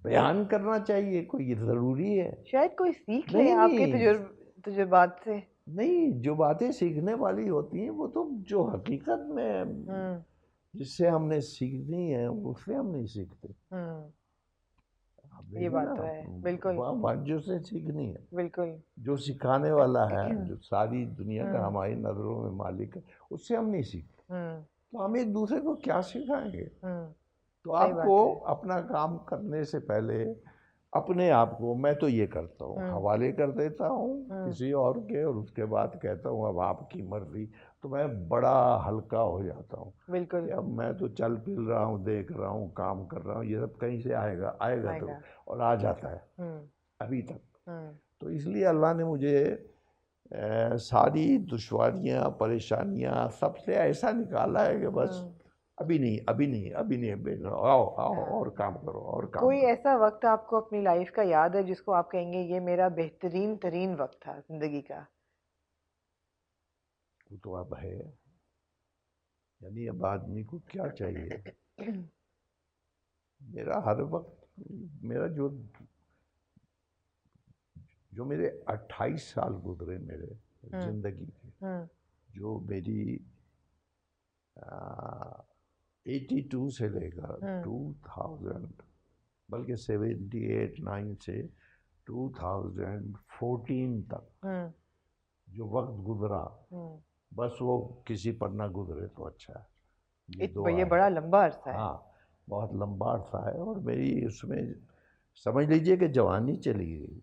A: बयान करना चाहिए, कोई ज़रूरी है?
B: शायद कोई सीख ले
A: नहीं
B: आपके
A: नहीं
B: तजुर्बात से।
A: नहीं, जो बातें सीखने वाली होती हैं वो तो जो हकीकत में जिससे हमने सीखनी है उससे हम नहीं सीखते।
B: ये बात तो है, बिल्कुल
A: वांझों से सीखनी है,
B: बिल्कुल।
A: जो सिखाने वाला है, जो सारी दुनिया का हमारी नज़रों में मालिक है, उससे हम नहीं सीखते। तो हम एक दूसरे को क्या सिखाएंगे? तो
B: सही बात
A: आपको
B: है।
A: अपना काम करने से पहले अपने आप को, मैं तो ये करता हूँ, हवाले कर देता हूँ किसी और के, और उसके बाद कहता हूँ अब आपकी मर्जी। तो मैं बड़ा हल्का हो जाता हूँ
B: बिल्कुल।
A: कि अब मैं तो चल फिर रहा हूँ, देख रहा हूँ, काम कर रहा हूँ, ये सब कहीं से आएगा आएगा तो, और आ जाता है अभी तक। तो इसलिए अल्लाह ने मुझे सारी दुश्वारियाँ परेशानियाँ सबसे ऐसा निकाला है कि बस अभी नहीं, अभी नहीं, अभी नहीं, अभी नहीं, आओ आओ और काम करो, और काम
B: कोई
A: करो।
B: ऐसा वक्त आपको अपनी लाइफ का याद है जिसको आप कहेंगे ये मेरा बेहतरीन तरीन वक्त था जिंदगी का?
A: वो तो अब है, यानी अब आदमी को क्या चाहिए? मेरा हर वक्त, मेरा जो जो मेरे 28 साल गुजरे मेरे जिंदगी के, जो मेरी 82 से लेकर 2000, बल्कि 78-9 से 2014 तक जो वक्त गुजरा, बस वो किसी पर ना गुजरे तो अच्छा है, ये दुआ
B: ये
A: है।
B: बड़ा लंबा अरसा है।
A: हाँ, बहुत लंबा अरसा है, और मेरी उसमें समझ लीजिए कि जवानी चली गई।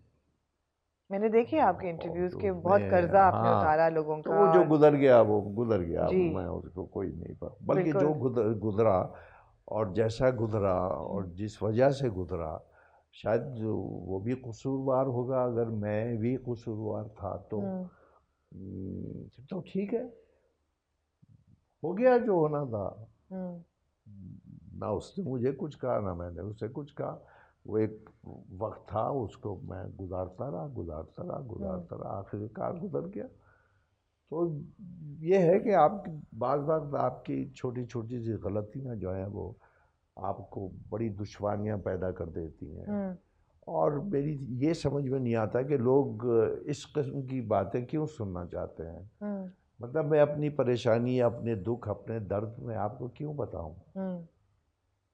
B: मैंने देखे आपके
A: और
B: इंटरव्यूज
A: तो
B: के, बहुत
A: उसमें
B: कर्जा आपने
A: हाँ,
B: उतारा लोगों
A: तो
B: का।
A: वो जो गुजर गया वो गुजर गया,
B: जी
A: मैं उसको कोई नहीं पर, बल्कि
B: बिल्कुल।
A: जो गुजरा और जैसा गुजरा और जिस वजह से गुजरा, शायद वो भी कसूरवार होगा, अगर मैं भी कसूरवार था तो ठीक है, हो गया जो होना था। ना उसने मुझे कुछ कहा, ना मैंने उससे कुछ कहा, वो एक वक्त था, उसको मैं गुजारता रहा, गुजारता रहा, गुजारता रहा, आखिरकार गुजर गया। तो ये है कि आप बाज़ बात आपकी छोटी छोटी सी गलतियाँ जो हैं वो आपको बड़ी दुश्वारियाँ पैदा कर देती हैं, और मेरी ये समझ में नहीं आता कि लोग इस किस्म की बातें क्यों सुनना चाहते हैं। मतलब मैं अपनी परेशानी, अपने दुख, अपने दर्द में आपको क्यों बताऊं?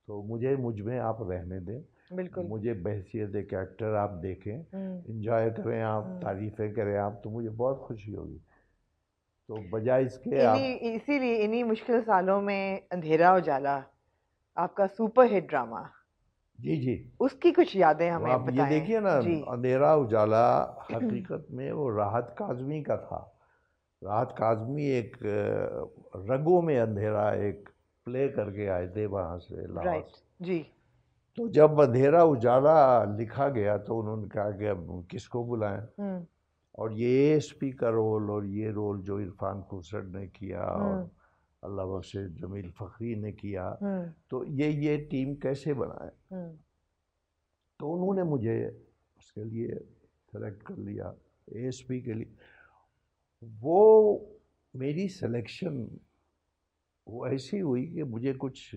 A: तो मुझ में आप रहने दें,
B: बिल्कुल।
A: मुझे बहैसियत एक एक्टर आप देखें, इंजॉय करें आप, तारीफ़ें करें आप, तो मुझे बहुत खुशी होगी। तो बजाय इसके आप,
B: इसीलिए इन्हीं मुश्किल सालों में अंधेरा उजाला, आपका सुपर हिट ड्रामा,
A: जी जी,
B: उसकी कुछ यादें
A: तो
B: हमें
A: आप ये
B: बताएं।
A: देखिए ना,
B: जी
A: अंधेरा उजाला हकीकत में वो राहत काज़मी का था। राहत काज़मी एक रंगों में अंधेरा एक प्ले करके आए थे वहाँ से, लाहौर
B: राइट।
A: से।
B: जी
A: तो जब अंधेरा उजाला लिखा गया तो उन्होंने कहा कि अब किसको बुलाएं, और ये एएसपी का रोल और ये रोल जो इरफान खुसर ने किया और अल्लाह बख्शे जमील फ़खरी ने किया, तो ये टीम कैसे बनाए? तो उन्होंने मुझे उसके लिए सेलेक्ट कर लिया, एएसपी के लिए। वो मेरी सिलेक्शन वो ऐसी हुई कि मुझे कुछ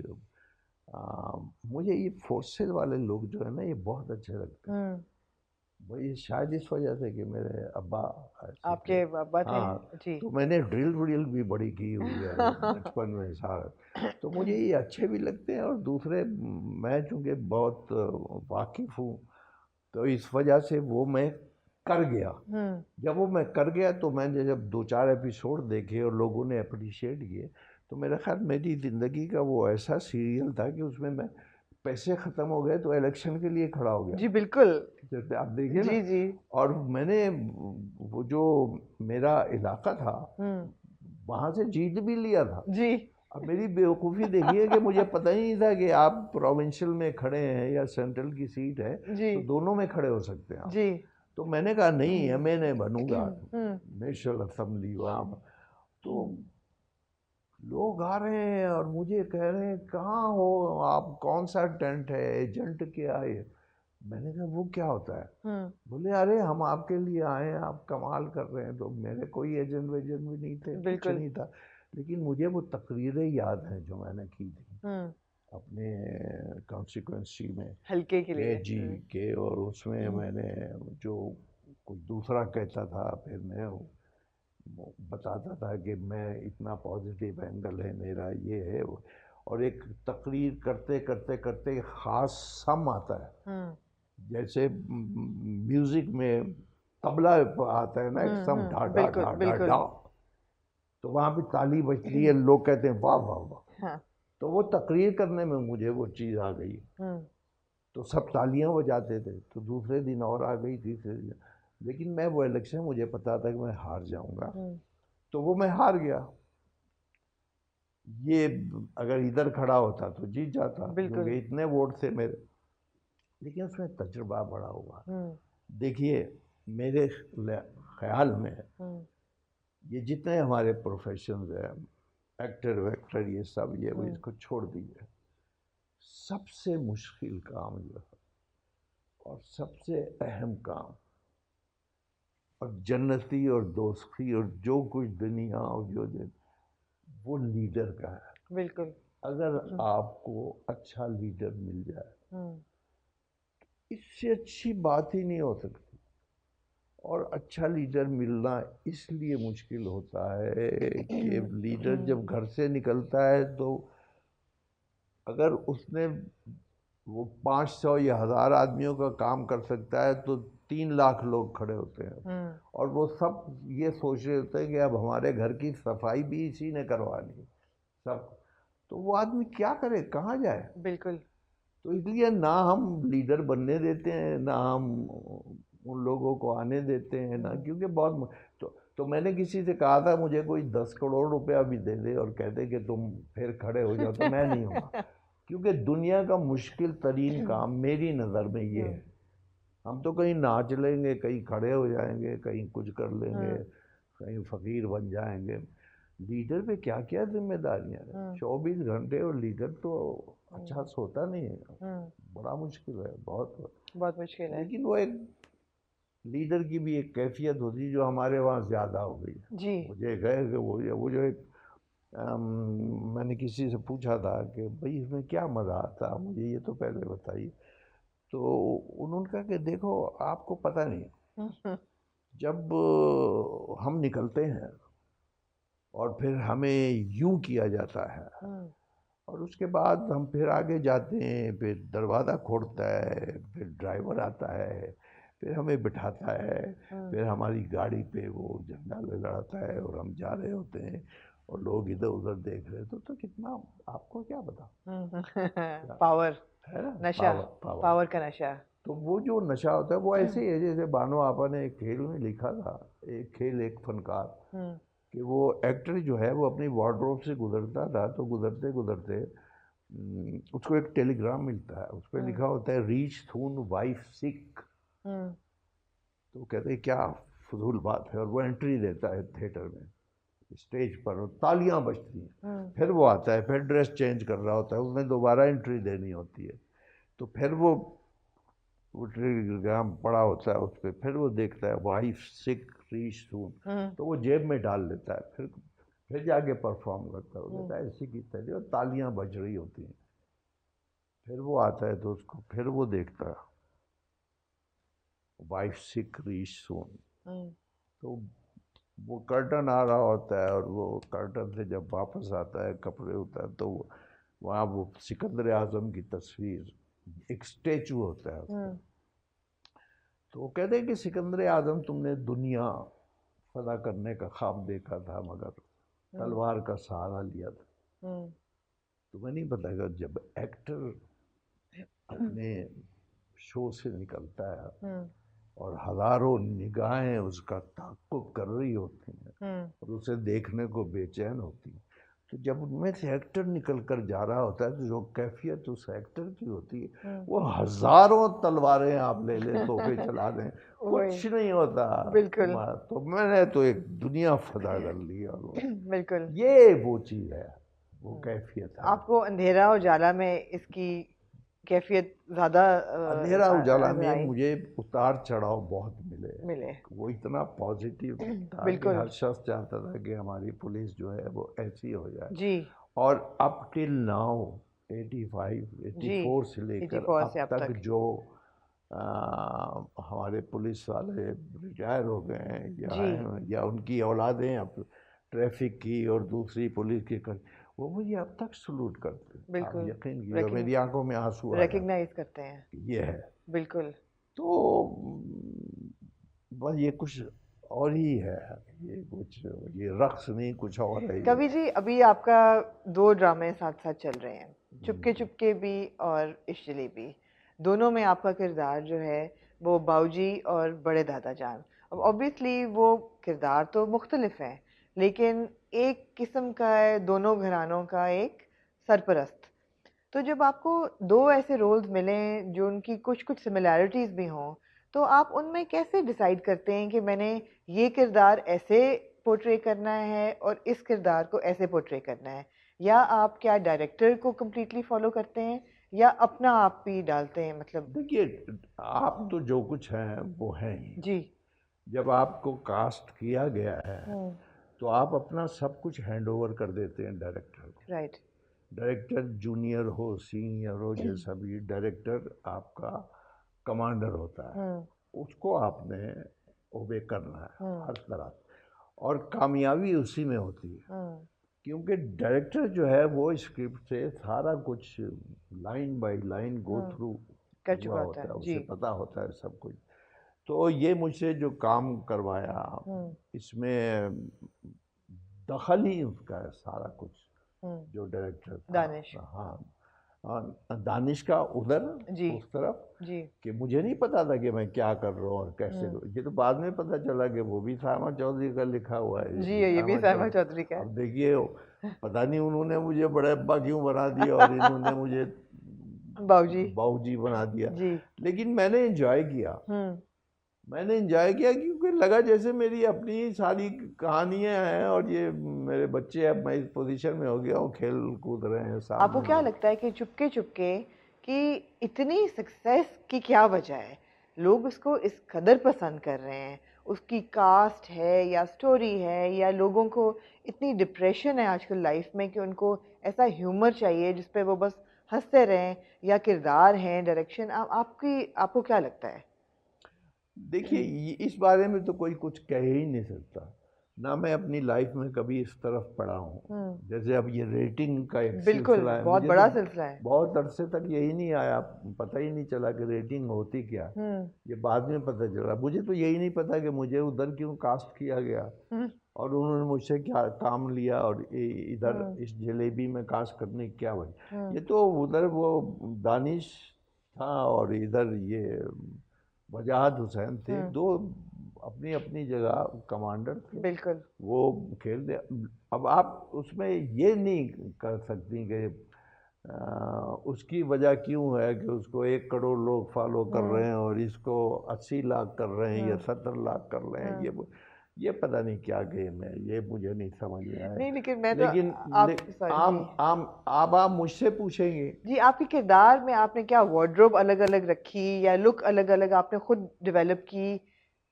A: मुझे ये फोर्सेस वाले लोग जो है ना, ये बहुत अच्छे लगते हैं। वही शायद इस वजह से कि मेरे अब्बा ऐसे थे।
B: आपके अब्बा थे।
A: हाँ,
B: जी
A: तो मैंने ड्रिल व्रिल भी बड़ी की हुई है बचपन में सारा, तो मुझे ये अच्छे भी लगते हैं, और दूसरे मैं चूँकि बहुत वाकिफ़ हूँ, तो इस वजह से वो मैं कर गया। जब वो मैं कर गया तो मैंने जब 2-4 एपिसोड देखे और लोगों ने अप्रिशिएट किए, तो मेरा ख्याल मेरी ज़िंदगी का वो ऐसा सीरियल था कि उसमें मैं, पैसे ख़त्म हो गए तो इलेक्शन के लिए खड़ा हो गया।
B: जी बिल्कुल।
A: जैसे आप देखिए ना,
B: जी जी
A: और मैंने वो जो मेरा इलाका था वहाँ से जीत भी लिया था।
B: जी
A: अब मेरी बेवकूफ़ी देखिए कि मुझे पता ही नहीं था कि आप प्रोविंशियल में खड़े हैं या सेंट्रल की सीट है
B: जी
A: तो दोनों में खड़े हो सकते हैं आप।
B: जी
A: तो मैंने कहा नहीं है, मैं बनूंगा
B: हम्म
A: नेशनल असेंबली वहाँ। तो लोग आ रहे हैं और मुझे कह रहे हैं कहाँ हो आप, कौन सा टेंट है, एजेंट क्या है। मैंने कहा वो क्या होता है। बोले अरे हम आपके लिए आए हैं, आप कमाल कर रहे हैं। तो मेरे कोई एजेंट वेजेंट भी नहीं थे, कुछ
B: बिल्कुल
A: नहीं था। लेकिन मुझे वो तकरीरें याद हैं जो मैंने की थी अपने कॉन्स्टिट्यूंसी में
B: हल्के के
A: के
B: लिए
A: जी के, और उसमें मैंने जो कोई दूसरा कहता था फिर मैं वो बताता था कि मैं इतना पॉजिटिव एंगल है मेरा, ये है वो। और एक तकरीर करते करते करते एक ख़ास सम आता है, जैसे म्यूजिक में तबला आता है ना, एक सम ढा ढा
B: बिल्कुल
A: ढा ढा
B: बिल्कुल
A: ढा, तो वहाँ पे ताली बजती है, लोग कहते हैं वाह वाह वाह।
B: हाँ
A: तो वो तकरीर करने में मुझे वो चीज़ आ गई, तो सब तालियां बजाते थे। तो दूसरे दिन और आ गई, तीसरे दिन। लेकिन मैं वो इलेक्शन मुझे पता था कि मैं हार जाऊंगा, तो वो मैं हार गया। ये अगर इधर खड़ा होता तो जीत जाता
B: बिल्कुल
A: क्योंकि इतने वोट थे मेरे। लेकिन उसमें तजुर्बा बड़ा हुआ। देखिए मेरे ख्याल में ये जितने हमारे प्रोफेशंस हैं, एक्टर वैक्टर ये सब, ये वो इसको छोड़ दीजिए, सबसे मुश्किल काम जो है और सबसे अहम काम और जन्नती और दोस्ती और जो कुछ दुनिया और जो दिन, वो लीडर का है।
B: बिल्कुल
A: अगर आपको अच्छा लीडर मिल जाए, इससे अच्छी बात ही नहीं हो सकती। और अच्छा लीडर मिलना इसलिए मुश्किल होता है कि लीडर जब घर से निकलता है तो अगर उसने वो 500 या 1000 आदमियों का काम कर सकता है तो 3 लाख लोग खड़े होते हैं और वो सब ये सोच रहे होते हैं कि अब हमारे घर की सफाई भी इसी ने करवानी सब। तो वो आदमी क्या करे, कहाँ जाए।
B: बिल्कुल
A: तो इसलिए ना हम लीडर बनने देते हैं, ना हम उन लोगों को आने देते हैं, ना, क्योंकि बहुत तो मैंने किसी से कहा था मुझे कोई 10 करोड़ रुपया भी दे दे और कह दे कि तुम फिर खड़े हो जाओ, तो मैं नहीं होगा। क्योंकि दुनिया का मुश्किल तरीन काम मेरी नज़र में ये है। हम तो कहीं नाच लेंगे, कहीं खड़े हो जाएंगे, कहीं कुछ कर लेंगे, कहीं फ़कीर बन जाएंगे। लीडर पे क्या क्या जिम्मेदारियां हैं, 24 घंटे। और लीडर तो अच्छा सोता नहीं है, बड़ा मुश्किल है,
B: बहुत मुश्किल है
A: लेकिन वो एक लीडर की भी एक कैफियत होती है जो हमारे वहाँ ज़्यादा हो गई है।
B: जी
A: मुझे कहे कि वो जो एक मैंने किसी से पूछा था कि भाई इसमें क्या मज़ा आता, मुझे ये तो पहले बताइए। तो उन्होंने कहा कि देखो आपको पता नहीं, जब हम निकलते हैं और फिर हमें यूं किया जाता है और उसके बाद हम फिर आगे जाते हैं, फिर दरवाज़ा खोलता है, फिर ड्राइवर आता है, फिर हमें बिठाता है, फिर हमारी गाड़ी पे वो झंडा लहराता है और हम जा रहे होते हैं और लोग इधर उधर देख रहे हैं। तो कितना, आपको क्या पता
B: पावर
A: है ना,
B: नशा
A: पावर पावर।
B: पावर का नशा
A: तो वो जो नशा होता है वो ऐसे ही है जैसे बानो आपा ने एक खेल में लिखा था, एक खेल एक फनकार, कि वो एक्टर जो है वो अपनी वार्डरोब से गुजरता था, तो गुजरते गुजरते उसको एक टेलीग्राम मिलता है, उस पर लिखा होता है रीच थून वाइफ सिक। तो कहते हैं क्या फजूल बात है, और वो एंट्री देता है थिएटर में, स्टेज पर, और तालियां बजती हैं। फिर वो आता है, फिर ड्रेस चेंज कर रहा होता है, उसने दोबारा एंट्री देनी होती है। तो फिर वो टेलीग्राम पड़ा होता है उस पर, फिर वो देखता है वाइफ सिक रीच सून, तो वो जेब में डाल लेता है, फिर जाके परफॉर्म करता है। वो कहता है ऐसी की तैसी, और तालियां बज रही होती हैं। फिर वो आता है तो उसको फिर वो देखता है वाइफ सिक रीच सून। तो वो कर्टन आ रहा होता है और वो कर्टन से जब वापस आता है, कपड़े उतार, तो वहाँ वो सिकंदर आजम की तस्वीर, एक स्टेचू होता है उसका। तो वो कहते हैं कि सिकंदर आजम तुमने दुनिया फदा करने का ख्वाब देखा था मगर तलवार का सहारा लिया था। तुम्हें नहीं पता कि जब एक्टर अपने शो से निकलता है और हजारों निगाहें उसका ताक़ुब कर रही होती हैं और उसे देखने को बेचैन होती हैं, तो जब उनमें से एक्टर निकल कर जा रहा होता है तो जो कैफियत उस एक्टर की होती है, वो हजारों तलवारें आप ले ले तोपे चला दें, कुछ नहीं होता।
B: बिल्कुल।
A: तो मैंने तो एक दुनिया फदा कर ली, और
B: बिल्कुल
A: ये वो चीज़ है, वो कैफियत है।
B: आपको अंधेरा उजाला में इसकी कैफियत ज़्यादा
A: अंधेरा उजाला
B: नजर
A: में
B: आई?
A: मुझे उतार चढ़ाव बहुत मिले।
B: मिले।
A: वो इतना पॉजिटिव था कि
B: बिल्कुल
A: हर शख्स चाहता था कि हमारी पुलिस जो है वो ऐसी हो जाए।
B: जी
A: और अप टिल नाउ 85
B: जी
A: 84 से लेकर
B: 84 से
A: अब
B: अब
A: तक
B: तक
A: जो हमारे पुलिस वाले रिटायर हो गए हैं या
B: जी
A: हैं, या उनकी औलादें अब ट्रैफिक की और दूसरी पुलिस की कर, वो मुझे अब तक सलूट करते हैं। आप
B: बिल्कुल
A: यकीन कीजिए मेरी आंखों में आंसू आ जाते
B: रिकग्नाइज करते हैं।
A: हैं। ये है।
B: बिल्कुल
A: तो बस ये कुछ और ही है, ये कुछ, ये रक्स नहीं, कुछ और है ये।
B: कवि जी, अभी आपका 2 ड्रामे साथ साथ चल रहे हैं, चुपके चुपके भी और इश्क जलेबी। दोनों में आपका किरदार जो है वो बाऊजी और बड़े दादा जान। अब ऑब्वियसली वो किरदार तो मुख्तलिफ हैं, लेकिन एक किस्म का है दोनों घरानों का एक सरपरस्त। तो जब आपको 2 ऐसे रोल्स मिलें जो उनकी कुछ कुछ सिमिलैरिटीज़ भी हों, तो आप उनमें कैसे डिसाइड करते हैं कि मैंने ये किरदार ऐसे पोर्ट्रे करना है और इस किरदार को ऐसे पोर्ट्रे करना है? या आप क्या डायरेक्टर को कम्प्लीटली फॉलो करते हैं या अपना आप भी डालते हैं, मतलब?
A: देखिए, आप तो जो कुछ हैं वो हैं ही।
B: जी
A: जब आपको कास्ट किया गया है तो आप अपना सब कुछ हैंड ओवर कर देते हैं डायरेक्टर को।
B: राइट
A: डायरेक्टर जूनियर हो सीनियर हो जैसा भी, डायरेक्टर आपका कमांडर होता है, उसको आपने ओबे करना है हर तरह। और कामयाबी उसी में होती है, क्योंकि डायरेक्टर जो है वो स्क्रिप्ट से सारा कुछ line by line go through
B: कर
A: हुआ
B: चुका
A: होता है,
B: जी
A: उसे पता होता है सब कुछ। तो ये मुझसे जो काम करवाया, इसमें दखल ही उसका है सारा कुछ, जो डायरेक्टर था।
B: दानिश
A: हाँ, और दानिश का उधर
B: जी
A: उस तरफ
B: जी
A: कि मुझे नहीं पता था कि मैं क्या कर रहा हूँ और कैसे करूँ। ये तो बाद में पता चला कि वो भी सामा चौधरी का लिखा हुआ है,
B: जी ये भी सामा चौधरी का है।
A: अब देखिए, पता नहीं उन्होंने मुझे बड़े अब्बा क्यों बना दिया और इन्होंने मुझे
B: बाऊजी
A: बाऊजी बना दिया।
B: जी
A: लेकिन मैंने एंजॉय किया, मैंने एंजॉय किया क्योंकि लगा जैसे मेरी अपनी सारी कहानियां हैं और ये मेरे बच्चे, अब मैं इस पोजीशन में हो गया हूँ, खेल कूद रहे हैं सामने।
B: आपको क्या लगता है कि चुपके चुपके कि इतनी सक्सेस की क्या वजह है? लोग उसको इस कदर पसंद कर रहे हैं, उसकी कास्ट है या स्टोरी है या लोगों को इतनी डिप्रेशन है आजकल लाइफ में कि उनको ऐसा ह्यूमर चाहिए जिस पे वो बस हंसते रहें, या किरदार हैं, डायरेक्शन? आपको क्या लगता है?
A: देखिए, इस बारे में तो कोई कुछ कह ही नहीं सकता, ना मैं अपनी लाइफ में कभी इस तरफ पड़ा हूँ। जैसे अब ये रेटिंग का एक
B: बिल्कुल
A: सिलसिला है,
B: बहुत
A: मुझे
B: बड़ा
A: तो
B: सिलसिला है।
A: बहुत अरसे तक यही नहीं आया, पता ही नहीं चला कि रेटिंग होती क्या। ये बाद में पता चला। मुझे तो यही नहीं पता कि मुझे उधर क्यों कास्ट किया गया और उन्होंने मुझसे क्या काम लिया और इधर इस जलेबी में कास्ट करने की क्या वजह। ये तो उधर वो दानिश था और इधर ये वजाहत हुसैन थे, दो अपनी अपनी जगह कमांडर थे।
B: बिल्कुल
A: वो खेल दे। अब आप उसमें ये नहीं कर सकती कि उसकी वजह क्यों है कि उसको 1 करोड़ लोग फॉलो कर रहे हैं और इसको 80 लाख कर रहे हैं या 70 लाख कर रहे हैं। ये पता नहीं क्या गेम है, ये मुझे नहीं समझ में आया।
B: नहीं, लेकिन मैं
A: लेकिन आप मुझसे पूछेंगे
B: जी, आपके किरदार में आपने क्या वार्डरोब अलग अलग रखी या लुक अलग अलग आपने खुद डेवलप की?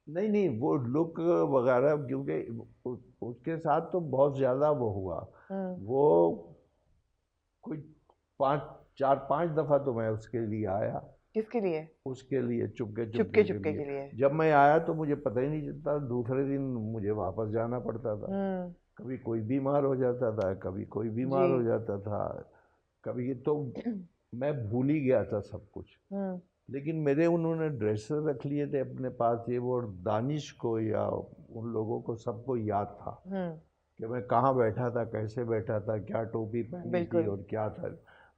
A: नहीं, वो लुक वगैरह क्योंकि उसके साथ तो बहुत ज़्यादा वो हुआ। वो कोई 4-5 दफ़ा तो मैं उसके लिए आया।
B: किसके लिए?
A: उसके लिए, चुपके
B: चुपके
A: चुपके
B: चुपके
A: के
B: के
A: लिए।
B: लिए।
A: जब मैं आया तो मुझे पता ही नहीं चलता, दूसरे दिन मुझे वापस जाना पड़ता था। कभी कोई बीमार हो जाता था, कभी कोई बीमार हो जाता था, कभी तो मैं भूल ही गया था सब कुछ। लेकिन मेरे उन्होंने ड्रेसर रख लिए थे अपने पास, ये वो दानिश को या उन लोगों को सबको याद था कि मैं कहाँ बैठा था, कैसे बैठा था, क्या टोपी पहनी थी और क्या था।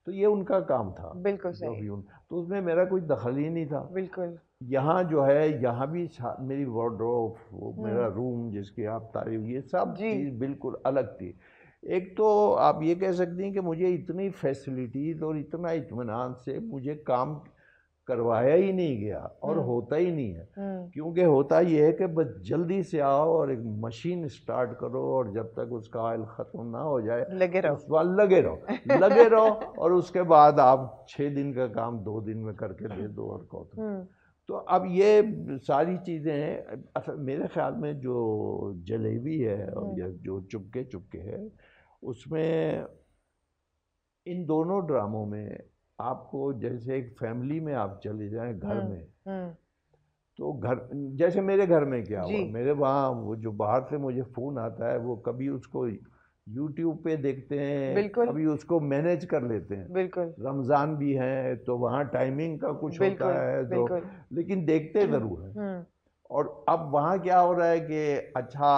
A: तो ये उनका काम था।
B: बिल्कुल
A: जो
B: सही।
A: भी तो उसमें मेरा कोई दखल ही नहीं था।
B: बिल्कुल।
A: यहाँ जो है, यहाँ भी मेरी वार्डरोब, वो मेरा रूम जिसकी आप तारीफ, ये सब चीज़ बिल्कुल अलग थी। एक तो आप ये कह सकती हैं कि मुझे इतनी फैसिलिटीज और इतना इत्मीनान से मुझे काम करवाया ही नहीं गया और होता ही नहीं है। क्योंकि होता ये है कि बस जल्दी से आओ और एक मशीन स्टार्ट करो और जब तक उसका ऑयल ख़त्म ना हो जाए
B: लगे रहो,
A: उस बार लगे रहो और उसके बाद आप 6 दिन का काम 2 दिन में करके दे दो और कहो। तो अब ये सारी चीज़ें हैं। अच्छा, मेरे ख्याल में जो जलेबी है और या जो चुपके चुपके है, उसमें इन दोनों ड्रामों में आपको जैसे एक फैमिली में आप चले जाएं घर में, तो घर जैसे मेरे घर में क्या हुआ, मेरे वहाँ वो जो बाहर से मुझे फ़ोन आता है वो कभी उसको यूट्यूब पे देखते हैं, कभी उसको मैनेज कर लेते हैं।
B: बिल्कुल,
A: रमज़ान भी है तो वहाँ टाइमिंग का कुछ होता है तो, लेकिन देखते ज़रूर हैं। और अब वहाँ क्या हो रहा है कि अच्छा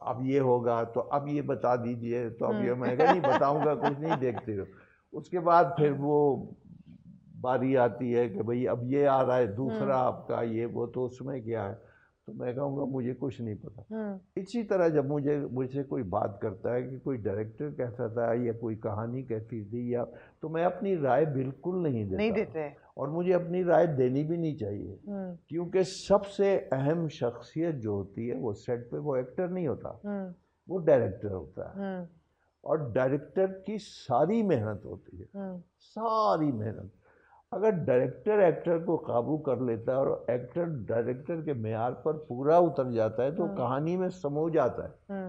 A: अब ये होगा तो अब ये बता दीजिए, तो अब ये मैं नहीं बताऊंगा, कुछ नहीं, देखते हो। उसके बाद फिर वो बारी आती है कि भाई अब ये आ रहा है दूसरा आपका ये वो, तो उसमें क्या है, तो मैं कहूँगा मुझे कुछ नहीं पता। इसी तरह जब मुझसे कोई बात करता है कि कोई डायरेक्टर कैसा था या कोई कहानी कैसी थी, या तो मैं अपनी राय बिल्कुल नहीं देता और मुझे अपनी राय देनी भी नहीं चाहिए। क्योंकि सबसे अहम शख्सियत जो होती है वो सेट पे वो एक्टर नहीं होता, वो डायरेक्टर होता है। और डायरेक्टर की सारी मेहनत होती है, सारी मेहनत। अगर डायरेक्टर एक्टर को काबू कर लेता है और एक्टर डायरेक्टर के मेयार पर पूरा उतर जाता है तो कहानी में समो जाता है।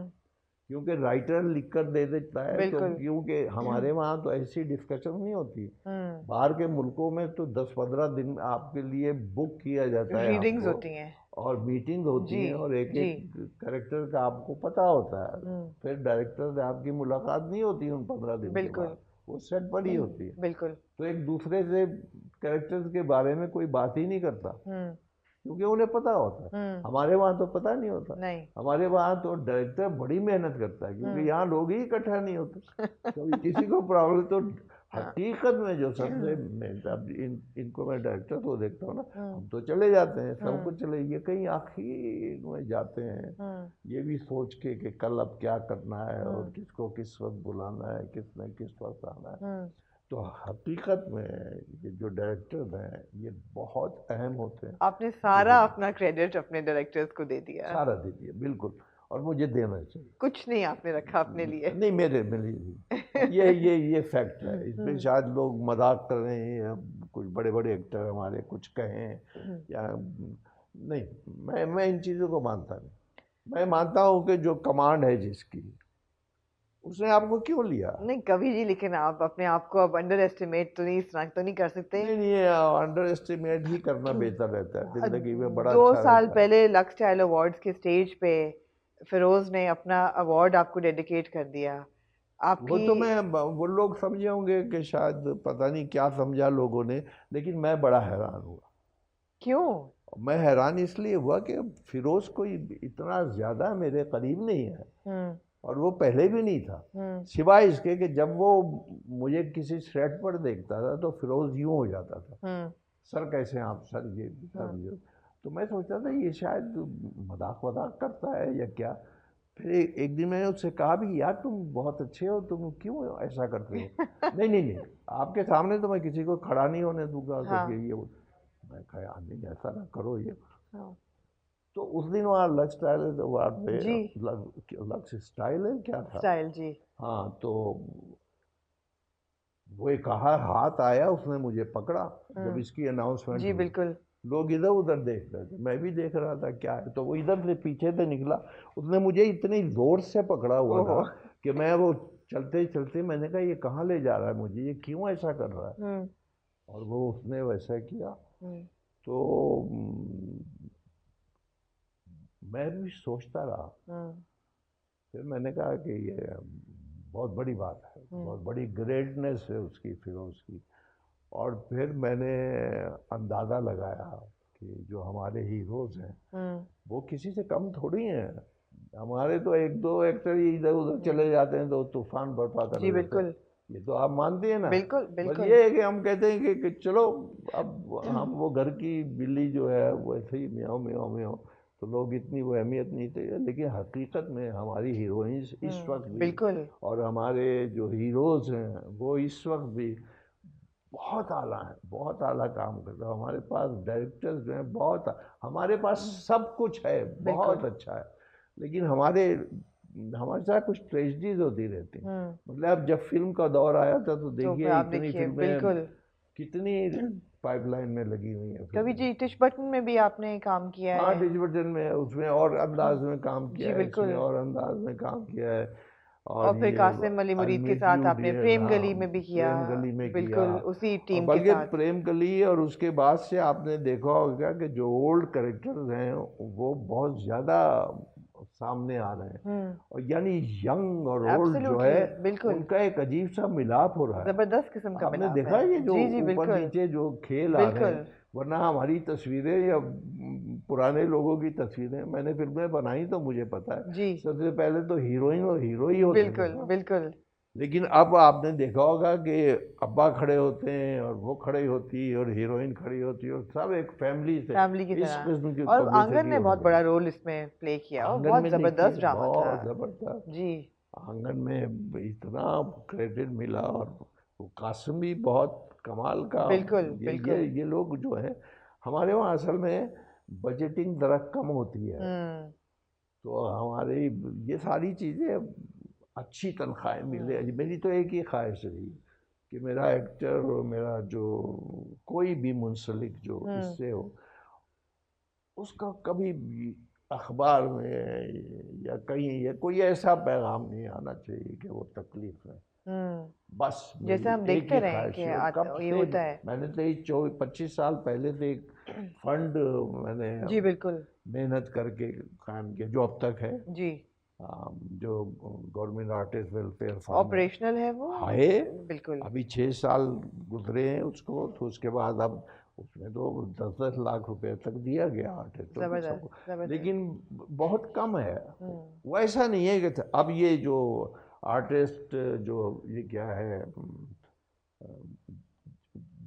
A: क्योंकि राइटर लिख कर दे देता है, तो क्योंकि हमारे वहाँ तो ऐसी डिस्कशन नहीं होती। बाहर के मुल्कों में तो 10-15 दिन आपके लिए बुक किया जाता है,
B: रीडिंग्स होती हैं और
A: मीटिंग होती है और एक एक कैरेक्टर का आपको पता होता है। फिर डायरेक्टर से आपकी मुलाकात नहीं होती उन 15 दिन के बाद, वो सेट पर ही होती है।
B: बिल्कुल।
A: तो एक दूसरे से कैरेक्टर्स के बारे में कोई बात ही नहीं करता क्योंकि उन्हें पता होता है। हमारे वहाँ तो पता नहीं होता। नहीं। हमारे वहाँ तो डायरेक्टर बड़ी मेहनत करता है क्योंकि यहाँ लोग ही इकट्ठा नहीं होते। तो किसी को प्रॉब्लम, तो हकीकत में जो सबसे अब इनको मैं डायरेक्टर को देखता हूँ ना, हम तो चले जाते हैं, सब कुछ चले, ये कहीं आखिर में जाते हैं ये भी सोच के कि कल अब क्या करना है और किसको किस वक्त बुलाना है, किसने किस वक्त आना है। तो हकीकत में ये जो डायरेक्टर्स हैं ये बहुत अहम होते हैं।
B: आपने सारा अपना क्रेडिट अपने डायरेक्टर्स को दे दिया।
A: सारा दे दिया, बिल्कुल, और मुझे देना चाहिए।
B: कुछ नहीं आपने रखा अपने लिए।
A: नहीं, मेरे लिए ये फैक्ट है। इसमें शायद लोग मजाक कर रहे हैं, कुछ बड़े बड़े एक्टर हमारे कुछ कहें या नहीं, मैं इन चीज़ों को मानता नहीं। मैं मानता हूँ कि जो कमांड है जिसकी, उसने आपको क्यों लिया?
B: नहीं कवि जी, लेकिन आप अपने आप को अब अंडर एस्टिमेट तो नहीं कर सकते।
A: नहीं, अंडर एस्टिमेट ही करना बेहतर रहता है जिंदगी में। बड़ा
B: 2 साल पहले लक्स स्टाइल अवार्ड्स के स्टेज पे फिरोज ने अपना अवार्ड आपको डेडिकेट कर दिया। आपकी
A: वो तो मैं, वो लोग समझे होंगे कि शायद पता नहीं क्या समझा लोगों ने, लेकिन मैं बड़ा हैरान हुआ।
B: क्यों?
A: मैं हैरान इसलिए हुआ कि फिरोज कोई इतना ज्यादा मेरे करीब नहीं है और वो पहले भी नहीं था, सिवाय इसके कि जब वो मुझे किसी सेट पर देखता था तो फिरोज यूं हो जाता था, सर कैसे हैं आप, सर ये। तो मैं सोचता था ये शायद मजाक करता है या क्या। फिर एक दिन मैंने उससे कहा भी, यार तुम बहुत अच्छे हो, तुम क्यों ऐसा करते हो? नहीं, आपके सामने तो मैं किसी को खड़ा नहीं होने दूंगा। तो ये मैं कहा यार नहीं, ऐसा ना करो ये। तो उस दिन वहाँ लक्स स्टाइल अवार्ड पे, लक्स स्टाइल है क्या था?
B: स्टाइल जी। हाँ,
A: तो वो एक हाथ आया, उसने मुझे पकड़ा जब इसकी अनाउंसमेंट
B: जी बिल्कुल।
A: लोग इधर उधर देख रहे थे, मैं भी देख रहा था क्या है। तो वो इधर से पीछे से निकला, उसने मुझे इतनी जोर से पकड़ा हुआ था कि मैं वो चलते चलते मैंने कहा ये कहाँ ले जा रहा है मुझे, ये क्यों ऐसा कर रहा है? और वो उसने वैसा किया। तो मैं भी सोचता रहा। फिर मैंने कहा कि ये बहुत बड़ी बात है, बहुत बड़ी ग्रेटनेस है उसकी, फिरोज की। और फिर मैंने अंदाज़ा लगाया कि जो हमारे हीरोज़ हैं वो किसी से कम थोड़ी हैं। हमारे तो 1-2 एक्टर इधर उधर चले जाते हैं तो तूफान बर्पा कर
B: जी बिल्कुल।
A: ये तो आप मानते हैं ना?
B: बिल्कुल बिल्कुल।
A: ये है कि हम कहते हैं कि चलो अब हम वो घर की बिल्ली जो है वो ऐसे ही म्याऊं म्याऊं म्याऊं तो लोग इतनी वो अहमियत नहीं थे, लेकिन हकीकत में हमारी हीरोइंस इस वक्त भी
B: बिल्कुल
A: और हमारे जो हीरोज़ हैं वो इस वक्त भी बहुत आला है, बहुत आला काम करता है। हमारे पास डायरेक्टर्स जो हैं बहुत, हमारे पास सब कुछ है, बहुत अच्छा है, लेकिन हमारे साथ कुछ ट्रेजेडीज होती रहती हैं। मतलब अब जब फिल्म का दौर आया था तो देखिए इतनी फिल्में कितनी पाइपलाइन में लगी हुई है।
B: कभी जी टिश बटन में भी आपने काम किया है?
A: हाँ, टिश बटन में, उसमें और अंदाज में काम किया है, इसमें और अंदाज में काम किया है।
B: और फिर कासिम अली मुरीद के साथ आपने प्रेम गली में भी किया।
A: प्रेम गली में
B: बिल्कुल
A: किया,
B: उसी टीम के
A: बल्कि
B: साथ।
A: प्रेम गली और उसके बाद से आपने देखा होगा कि जो ओल्ड कैरेक्टर्स हैं वो बहुत ज़्यादा सामने आ रहे हैं, और यानी यंग और ओल्ड जो है उनका एक अजीब सा मिलाप हो रहा है,
B: जबरदस्त किस्म का
A: आपने
B: मिलाप
A: देखा है ये जो ऊपर नीचे जो खेल आ रहे हैं। वरना हमारी तस्वीरें या पुराने लोगों की तस्वीरें मैंने फिल्में बनाई तो मुझे पता है
B: जी,
A: सबसे पहले तो हीरोइन और हीरो ही होते
B: बिल्कुल बिल्कुल।
A: लेकिन अब आपने देखा होगा कि अब्बा खड़े होते हैं और वो खड़ी होती है और हीरोइन खड़ी होती है और सब एक फैमिली से, इस किस्म की
B: और आंगन ने बहुत बड़ा रोल इसमें प्ले किया और बहुत जबरदस्त ड्रामा था।
A: बहुत जबरदस्त
B: जी,
A: आंगन में इतना क्रेडिट मिला, और कासिम भी बहुत कमाल का।
B: बिल्कुल
A: ये लोग जो है हमारे वहाँ असल में बजटिंग ज़रा कम होती है, तो हमारे ये सारी चीज़ें अच्छी तनख्वाहें मिले। मेरी तो एक ही ख्वाहिश रही कि मेरा एक्टर और मेरा जो कोई भी मुंसलिक जो इससे हो उसका कभी भी अखबार में या कहीं या कोई ऐसा पैगाम नहीं आना चाहिए कि वो तकलीफ है। बस
B: जैसे हम देखते रहे कि ये होता है।
A: मैंने तो 25 साल पहले से एक फंड मैंने
B: जी बिल्कुल
A: मेहनत करके कायम किया जो अब तक है
B: जी,
A: जो government artist welfare fund
B: operational है वो
A: है।
B: बिल्कुल
A: अभी 6 साल गुजरे हैं उसको, तो उसके बाद अब उसमें तो 10-10 लाख रुपए तक दिया गया आर्टिस्टों को सबको, लेकिन बहुत कम है। वैसा नहीं है कि अब ये जो आर्टिस्ट जो ये क्या है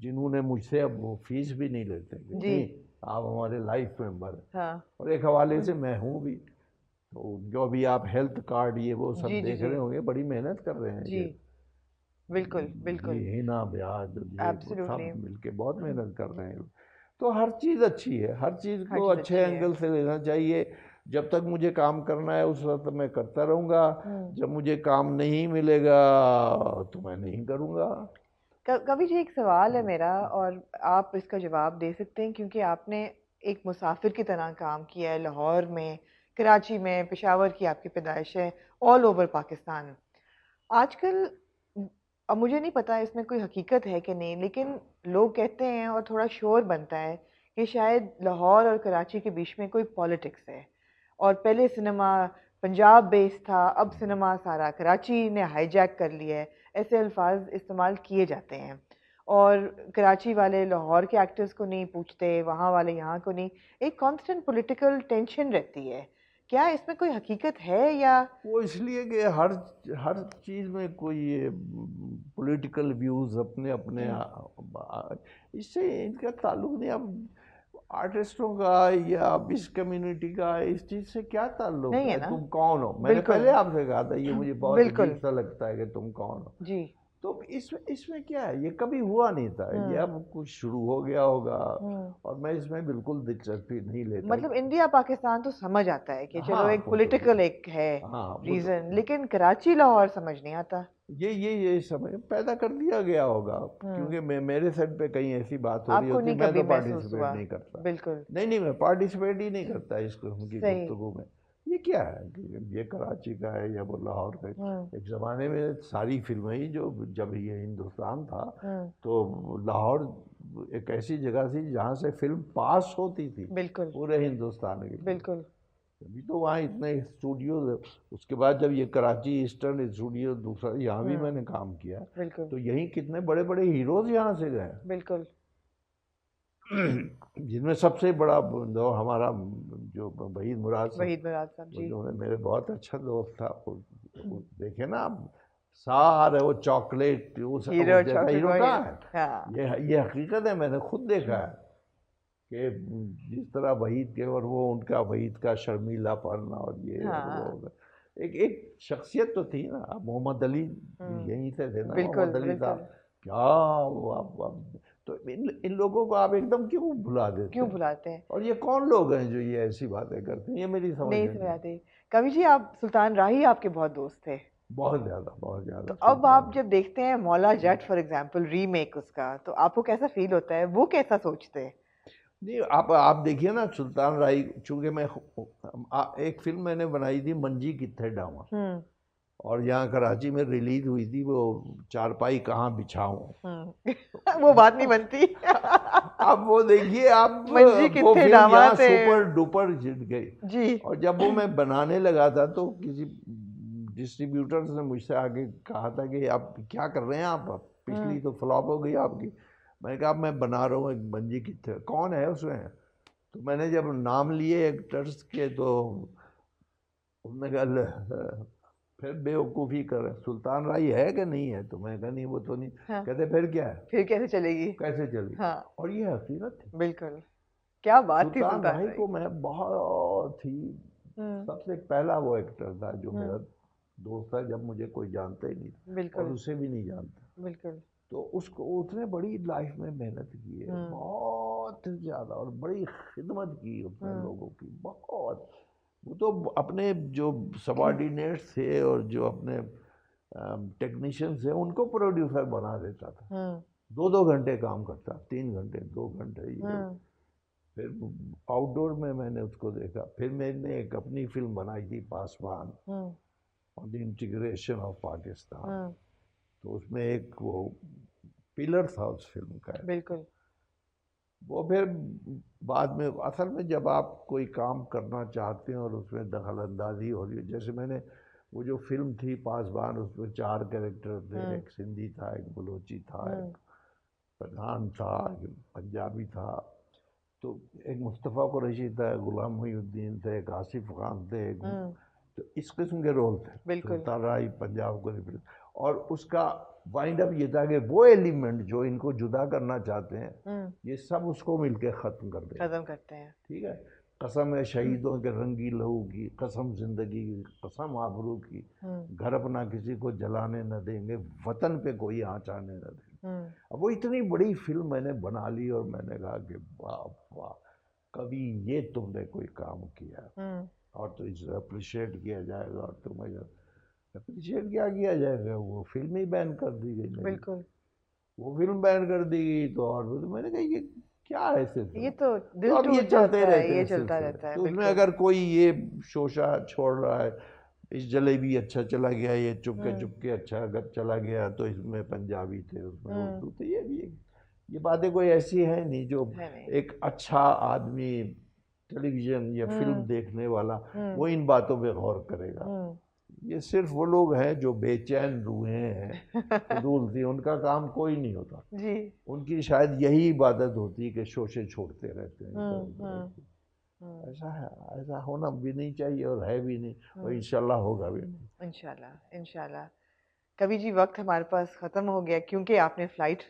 A: जिन्होंने मुझसे अब वो फीस भी नहीं लेते नहीं, आप हमारे लाइफ मेंबर हैं, और एक हवाले से मैं हूँ भी, तो जो भी आप हेल्थ कार्ड ये वो सब देख रहे होंगे, बड़ी मेहनत कर रहे हैं
B: जी, बिल्कुल बिल्कुल,
A: ये हिना ब्याज ये सब मिलके बहुत मेहनत कर रहे हैं। तो हर चीज़ अच्छी है, हर चीज़ को अच्छे एंगल से लेना चाहिए। जब तक मुझे काम करना है उस वक्त मैं करता रहूँगा, जब मुझे काम नहीं मिलेगा तो मैं नहीं करूँगा।
B: कभी जी एक सवाल है मेरा और आप इसका जवाब दे सकते हैं, क्योंकि आपने एक मुसाफिर की तरह काम किया है लाहौर में, कराची में, पेशावर की आपकी पैदाइश है, ऑल ओवर पाकिस्तान। आजकल अब मुझे नहीं पता इसमें कोई हकीकत है कि नहीं, लेकिन लोग कहते हैं और थोड़ा शोर बनता है कि शायद लाहौर और कराची के बीच में कोई पॉलिटिक्स है, और पहले सिनेमा पंजाब बेस्ड था, अब सिनेमा सारा कराची ने हाईजैक कर लिया है, ऐसे अल्फाज इस्तेमाल किए जाते हैं, और कराची वाले लाहौर के एक्टर्स को नहीं पूछते, वहाँ वाले यहाँ को नहीं, एक कांस्टेंट पॉलिटिकल टेंशन रहती है। क्या इसमें कोई हकीकत है, या
A: वो इसलिए कि हर चीज़ में कोई ये पॉलिटिकल व्यूज़ अपने अपने इससे इनका ताल्लुक नहीं। अब आर्टिस्टों का या अब इस कम्युनिटी का इस चीज़ से क्या ताल्लुक है? तुम कौन हो? मैंने पहले आपसे कहा था ये मुझे बहुत अजीब सा लगता है कि तुम कौन हो
B: जी।
A: तो इसमें क्या है, ये कभी हुआ नहीं था, ये अब कुछ शुरू हो गया होगा, और मैं इसमें बिल्कुल दिलचस्पी नहीं लेता।
B: मतलब इंडिया पाकिस्तान तो समझ आता है कि चलो एक पॉलिटिकल एक है रीजन, लेकिन कराची लाहौर समझ नहीं आता।
A: ये समझ पैदा कर दिया गया होगा, क्योंकि मेरे सेट पे कहीं ऐसी बात हो रही होती, मैं तो पार्टिसिपेट नहीं करता।
B: बिल्कुल
A: नहीं, मैं पार्टिसिपेट ही नहीं करता इस किस्म की गुफ्तगू में। ये क्या है कि ये कराची का है या वो लाहौर का है। एक ज़माने में सारी फिल्में ही जो जब ये हिंदुस्तान था तो लाहौर एक ऐसी जगह थी जहाँ से फिल्म पास होती थी पूरे हिंदुस्तान की।
B: बिल्कुल
A: अभी तो वहाँ इतने स्टूडियो, उसके बाद जब ये कराची ईस्टर्न स्टूडियो दूसरा यहाँ भी मैंने काम किया, तो यहीं कितने बड़े बड़े हीरोज यहाँ से गए।
B: बिल्कुल
A: जिनमें सबसे बड़ा दो हमारा जो वहीद मुराद
B: साहब जी,
A: जो मेरे बहुत अच्छा दोस्त था, देखे ना आप सारे वो चॉकलेट, उस हीरो कहाँ है? ये हकीकत है, मैंने खुद देखा है। कि जिस तरह वहीद के, और वो उनका वहीद का शर्मीलापन और ये और
B: हाँ।
A: वो, एक शख्सियत तो थी ना। अब मोहम्मद अली यहीं से थे ना,
B: बिल्कुल
A: मोहम्मद अली
B: बिल्कुल।
A: साहब। क्या तो इन लोगों को आप एकदम क्यों भुला देते
B: क्यों
A: हैं?
B: भुलाते हैं?
A: और ये कौन लोग हैं जो ये ऐसी बातें करते हैं? ये मेरी समझ
B: नहीं
A: में
B: समझ
A: नहीं।
B: आती। कवि जी, आप सुल्तान राही आपके बहुत दोस्त थे,
A: बहुत
B: तो
A: ज़्यादा
B: अब आप
A: सुल्तान।
B: जब देखते हैं Maula Jatt for example remake उसका, तो आपको कैसा फील होता है? वो कैसा सोचते हैं?
A: नहीं, आप देखिए ना, सुल्तान राही, चूंकि मैं एक फिल्म मैंने बनाई थी, मंजी कित्थे डावा,
B: हम्म
A: और यहाँ कराची में रिलीज हुई थी, वो चारपाई कहाँ बिछाऊं।
B: वो बात नहीं बनती।
A: अब वो देखिए आप,
B: मंजी
A: वो
B: कितने
A: फिल्म
B: डावा
A: यहाँ
B: थे।
A: सुपर डुपर हिट गई।
B: जी।
A: और जब वो मैं बनाने लगा था तो किसी डिस्ट्रीब्यूटर्स ने मुझसे आगे कहा था कि आप क्या कर रहे हैं, आप
B: हम्म
A: पिछली तो फ्लॉप हो गई आपकी। मैंने कहा मैं बना रहा हूँ एक मंजी कित्थे, कौन है उसमें? तो मैंने जब नाम लिए एक्टर्स के, तो उन्होंने कहा फिर बेवकूफ़ी कर रहे, सुल्तान राही है कि नहीं है? तो मैं कहा नहीं, वो तो नहीं।
B: हाँ,
A: कहते फिर क्या है,
B: फिर कैसे चलेगी?
A: कैसे चली?
B: हाँ,
A: और ये हकीकत थी।
B: बिल्कुल। क्या बात थी
A: सुल्तान
B: सुल्तान
A: राही
B: राही।
A: को मैं बहुत ही,
B: हम्म
A: सबसे पहला वो एक्टर था जो मेरा
B: हम्म
A: दोस्त था, जब मुझे कोई जानता ही नहीं था और
B: बिल्कुल
A: उसे भी नहीं जानता।
B: बिल्कुल।
A: तो उसको, उसने बड़ी लाइफ में मेहनत की है,
B: हम्म
A: बहुत ज़्यादा, और बड़ी खिदमत की उसने
B: हम्म
A: लोगों की, बहुत। वो तो अपने जो सबॉर्डिनेट्स थे और जो अपने टेक्नीशियंस थे, उनको प्रोड्यूसर बना देता था।
B: हम्म
A: 2-2 घंटे काम करता, 3 घंटे, 2 घंटे, ये वो।
B: हम्म
A: फिर आउटडोर में मैंने उसको देखा। फिर मैंने एक अपनी फिल्म बनाई थी, Paswan,
B: hmm
A: on the integration of Pakistan.
B: Hmm
A: तो उसमें एक वो पिलर था उस फिल्म का।
B: बिल्कुल।
A: वो फिर बाद में, असल में जब आप कोई काम करना चाहते हैं और उसमें दखल अंदाजी हो रही है, जैसे मैंने वो जो फिल्म थी पासवान, उसमें 4 कैरेक्टर थे,
B: हम्म
A: एक सिंधी था, एक बलोची था,
B: हम्म
A: एक पठान था, एक पंजाबी था। तो एक मुस्तफ़ा कुरैशी था, गुलाम मोहिउद्दीन थे, एक आसिफ खान थे, एक,
B: हम्म
A: तो इस किस्म के रोल थे।
B: बिल्कुल।
A: सुल्तान राही पंजाब को रिप्रेजेंट, और उसका वाइंड अप ये था कि वो एलिमेंट जो इनको जुदा करना चाहते हैं, ये सब उसको मिलके ख़त्म कर देंगे।
B: खत्म करते हैं।
A: ठीक है। कसम है शहीदों के रंगी लहू की, कसम जिंदगी की, कसम आबरू की,
B: हम्म
A: घर अपना किसी को जलाने न देंगे, वतन पे कोई आँच आने न देंगे।
B: हम्म
A: अब वो इतनी बड़ी फिल्म मैंने बना ली, और मैंने कहा कि वाह वाह, कभी ये तुमने कोई काम किया,
B: हम्म
A: और तो इसे अप्रिशिएट किया जाएगा, और तुम्हें अप्रिशिएट क्या किया जाएगा, वो फिल्म ही बैन कर दी गई मेरी।
B: बिल्कुल।
A: वो फिल्म बैन कर दी गई, तो और तो मैंने कहा ये क्या है
B: ये
A: सिलसिला।
B: तो
A: तो
B: दिल
A: अब ये
B: टूट
A: चलते
B: जाता है,
A: रहते
B: ये
A: हैं
B: चलता
A: सिलसिले।
B: रहता है।
A: तो उसमें
B: बिल्कुल।
A: अगर कोई ये शोशा छोड़ रहा है, इस जलेबी अच्छा चला गया, ये चुपके
B: हम्म
A: चुपके अच्छा चला गया, तो इसमें पंजाबी थे, उसमें
B: हम्म
A: उर्दू थे, ये भी ये बातें कोई ऐसी है नहीं जो
B: है नहीं।
A: एक अच्छा आदमी, टेलीविज़न या फिल्म
B: हम्म
A: देखने वाला,
B: हम्म
A: वो इन बातों पे गौर करेगा।
B: हम्म
A: ये सिर्फ वो लोग हैं जो बेचैन रूहें हैं, फजूल थी, उनका काम कोई नहीं होता।
B: जी।
A: उनकी शायद यही इबादत होती है कि शोशे छोड़ते रहते हैं इधर उधर।
B: हम्म हम्म
A: ऐसा है, ऐसा होना भी नहीं चाहिए, और है भी नहीं, और
B: हम्म
A: इंशाल्लाह होगा भी नहीं।
B: इंशाल्लाह इंशाल्लाह। कवि जी, वक्त हमारे पास ख़त्म हो गया, क्योंकि आपने फ़्लाइट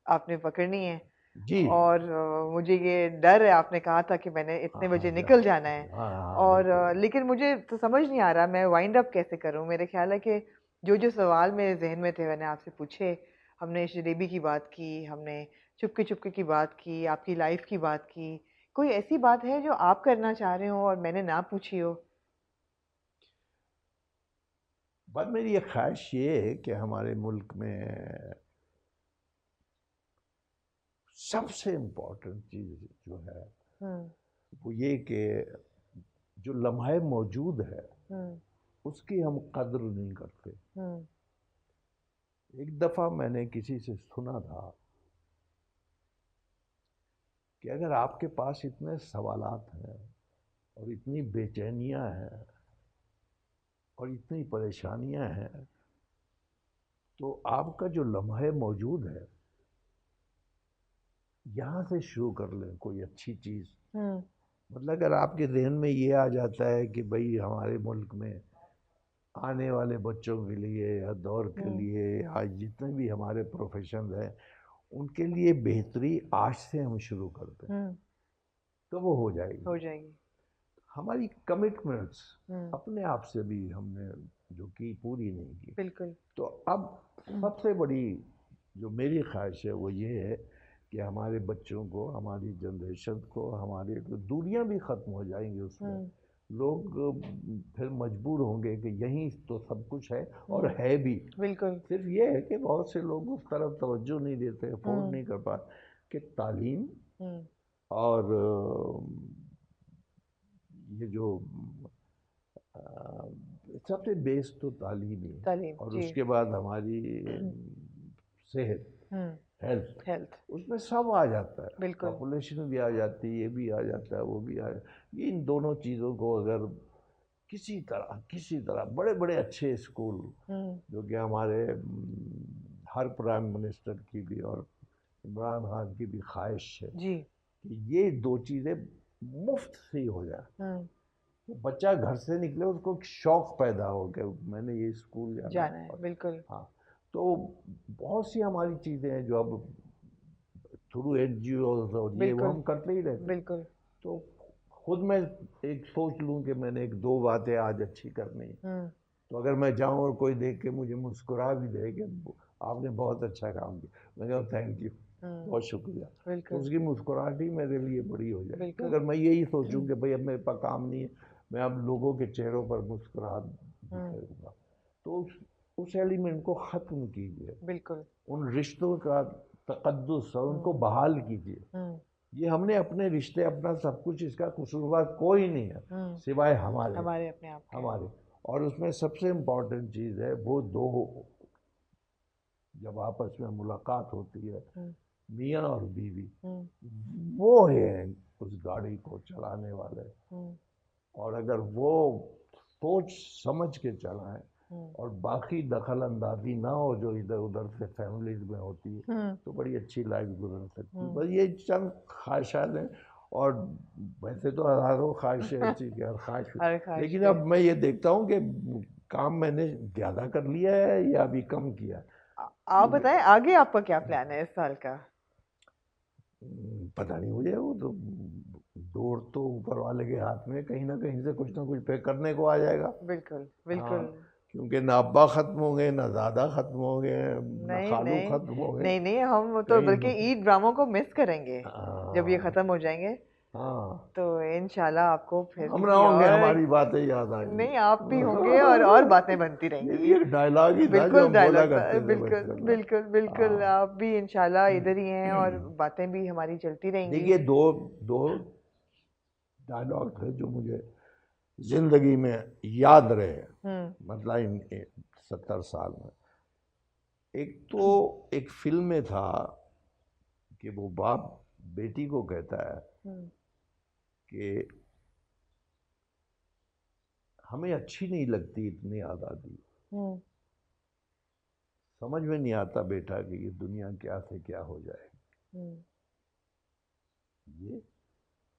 B: आपने पकड़नी है।
A: जी।
B: और मुझे ये डर है, आपने कहा था कि मैंने
A: हाँ
B: इतने
A: हाँ
B: बजे
A: हाँ
B: निकल जाना है।
A: हाँ हाँ,
B: और
A: बिल्कुल।
B: लेकिन मुझे तो समझ नहीं आ रहा मैं वाइंड अप कैसे करूं। मेरे ख्याल है कि जो जो सवाल मेरे जहन में थे मैंने आपसे पूछे। हमने जलेबी की बात की, हमने चुपके चुपके की बात की, आपकी लाइफ की बात की। कोई ऐसी बात है जो आप करना चाह रहे हो और मैंने ना पूछी हो?
A: बस मेरी ये ख्वाहिश ये है कि हमारे मुल्क में सबसे इम्पोर्टेंट चीज़ जो है,
B: हम्म
A: वो ये कि जो लम्हा मौजूद है,
B: हम्म
A: उसकी हम कद्र नहीं करते।
B: हम्म
A: एक दफ़ा मैंने किसी से सुना था कि अगर आपके पास इतने सवालात हैं, और इतनी बेचैनियां हैं, और इतनी परेशानियां हैं, तो आपका जो लम्हा मौजूद है, यहाँ से शुरू कर लें कोई अच्छी चीज़।
B: हम्म
A: मतलब अगर आपके जहन में ये आ जाता है कि भाई हमारे मुल्क में आने वाले बच्चों के लिए, या दौर के
B: हम्म
A: लिए, आज जितने भी हमारे प्रोफेशन हैं, उनके लिए बेहतरी आज से हम शुरू करते हैं।
B: हम्म
A: तो वो हो जाएगी।
B: हो जाएगी।
A: हमारी कमिटमेंट्स
B: हम्म,
A: अपने आप से भी हमने जो की पूरी नहीं की।
B: बिल्कुल।
A: तो अब सबसे बड़ी जो मेरी ख्वाहिश है वो ये है कि हमारे बच्चों को, हमारी जनरेशन को, हमारे दूरियां भी ख़त्म हो जाएंगी उसमें।
B: हम्म,
A: लोग फिर मजबूर होंगे कि यहीं तो सब कुछ है, और
B: हम्म,
A: है भी।
B: बिल्कुल।
A: सिर्फ ये है कि बहुत से लोग उस तरफ तवज्जो नहीं देते, अफोर्ड
B: हम्म,
A: नहीं कर पाते कि तालीम
B: हम्म,
A: और ये जो अ, सबसे बेस तो तालीम ही है,
B: तालीम
A: और
B: जी।
A: उसके बाद हमारी सेहत,
B: हम्म,
A: हेल्थ,
B: हेल्थ,
A: उसमें सब आ जाता है।
B: बिल्कुल।
A: पॉपुलेशन भी आ जाती है, ये भी आ जाता है, वो भी आ जाता है। इन दोनों चीज़ों को अगर किसी तरह बड़े बड़े अच्छे स्कूल,
B: हम्म,
A: जो कि हमारे हर प्राइम मिनिस्टर की भी और इमरान खान की भी ख्वाहिश है
B: जी।
A: कि ये दो चीज़ें मुफ्त से ही हो जाए।
B: हम्म,
A: तो बच्चा घर से निकले, उसको एक शौक पैदा हो कि मैंने ये स्कूल जाना है।
B: जाना है,
A: और
B: बिल्कुल।
A: हाँ, तो बहुत सी हमारी चीज़ें हैं जो अब थ्रू NGOs और ये वो
B: बिल्कुल,
A: हम करते ही रहते।
B: बिल्कुल।
A: तो खुद मैं एक सोच लूँ कि मैंने एक दो बातें आज अच्छी करनी है,
B: हम्म,
A: तो अगर मैं जाऊँ और कोई देख के मुझे मुस्कुरा भी दे कि आपने बहुत अच्छा काम किया, मैं कहूँ थैंक यू, बहुत शुक्रिया, तो
B: बिल्कुल,
A: उसकी मुस्कुराहट ही मेरे लिए बड़ी हो जाए। तो
B: बिल्कुल।
A: अगर मैं यही सोचूं कि भाई अब मेरे पास काम नहीं है, मैं अब लोगों के चेहरों पर मुस्कुराहट दिखाऊंगा, तो उस एलिमेंट को ख़त्म कीजिए,
B: बिल्कुल।
A: उन रिश्तों का तकद्दुस और उनको
B: हम्म,
A: बहाल कीजिए।
B: हम्म,
A: ये हमने अपने रिश्ते, अपना सब कुछ, इसका कसूरवार कोई नहीं है
B: हम्म,
A: सिवाय हमारे
B: हमारे अपने आप के।
A: हमारे और उसमें सबसे इम्पोर्टेंट चीज़ है वो दो, जब आपस में मुलाकात होती है,
B: हम्म,
A: मियाँ और बीवी,
B: हम्म,
A: वो है उस गाड़ी को चलाने वाले।
B: हम्म,
A: और अगर वो सोच समझ के चलाएं
B: हम्म,
A: और बाकी दखल अंदाजी ना हो जो इधर उधर से फैमिलीज में होती है,
B: हम्म,
A: तो बड़ी अच्छी लाइफ गुजर सकती है।
B: हम्म।
A: बस ये चंद ख्वाहिशात हैं, और वैसे तो हज़ारों ख्वाहिशें ऐसी कि हर ख्वाहिश,
B: हर ख्वाहिश
A: लेकिन
B: पे।
A: अब मैं ये देखता हूँ कि काम मैंने ज़्यादा कर लिया है या अभी कम किया है।
B: आप
A: क्योंकि
B: बताएं आगे आपका क्या प्लान है इस साल का?
A: पता नहीं मुझे, वो तो दौड़ तो ऊपर वाले के हाथ में, कहीं ना कुछ पे करने को आ जाएगा।
B: बिल्कुल,
A: हाँ,
B: बिल्कुल।
A: क्योंकि ना अब्बा खत्म होंगे, ना दादा खत्म होंगे, ना
B: नहीं,
A: खालू
B: नहीं,
A: खत्म होंगे,
B: नहीं, नहीं, हम तो
A: कहीं
B: बल्कि ईद ड्रामों को मिस करेंगे जब ये
A: हाँ,
B: खत्म हो जाएंगे।
A: हाँ,
B: तो इंशाल्लाह आपको फिर
A: हम ना
B: किसी
A: होंगे,
B: और।
A: हमारी बातें याद आएंगी।
B: नहीं, आप भी होंगे और बातें बनती
A: ये
B: रहेंगी।
A: भी एक डायलॉग ही था जो
B: बिल्कुल
A: हम बोला
B: डायलॉग था,
A: करते थे
B: बिल्कुल,
A: बचपन में।
B: बिल्कुल, बिल्कुल।
A: हाँ,
B: आप भी इंशाल्लाह इधर ही हैं और बातें भी हमारी चलती रहेंगी।
A: देखिए, दो दो डायलॉग थे जो मुझे जिंदगी में याद रहे,
B: हम्म,
A: मतलब इन 70 साल में। एक तो एक फिल्म में था कि वो बाप बेटी को कहता है
B: हम्म,
A: कि हमें अच्छी नहीं लगती इतनी आज़ादी,
B: हम्म,
A: समझ में नहीं आता बेटा कि ये दुनिया क्या से क्या हो जाए
B: हम्म,
A: ये,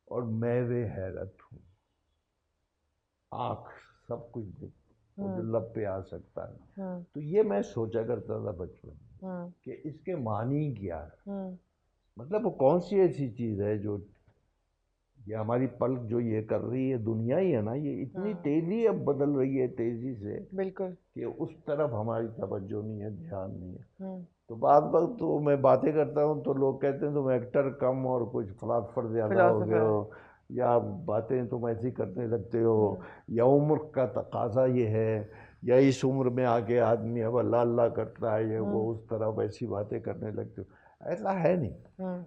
A: और मैं वे हैरत हूँ, आँख सब कुछ देख, वो जो
B: हम्म,
A: लब पे आ सकता है।
B: हम्म,
A: तो ये मैं सोचा करता था बचपन में
B: हम्म,
A: कि इसके मानी क्या है,
B: हम्म,
A: मतलब वो कौन सी ऐसी चीज़ है जो ये हमारी पलक जो ये कर रही है, दुनिया ही है ना, ये इतनी
B: हाँ,
A: तेज़ी अब बदल रही है, तेज़ी से,
B: बिल्कुल।
A: कि उस तरफ हमारी तवज्जो नहीं है, ध्यान नहीं है।
B: हम्म,
A: तो बात बात तो मैं बातें करता हूँ तो लोग कहते हैं तुम एक्टर कम और कुछ फिलासफर ज़्यादा हो गए
B: फिलोसोफर।
A: हो, या बातें तुम ऐसी करने लगते हो,
B: हम्म,
A: या उम्र का तकाजा ये है, या इस उम्र में आके आदमी अब अल्लाह अल्लाह करता है, ये वो,
B: हम्म,
A: उस तरफ ऐसी बातें करने लगते हो। ऐसा है नहीं।
B: हम्म,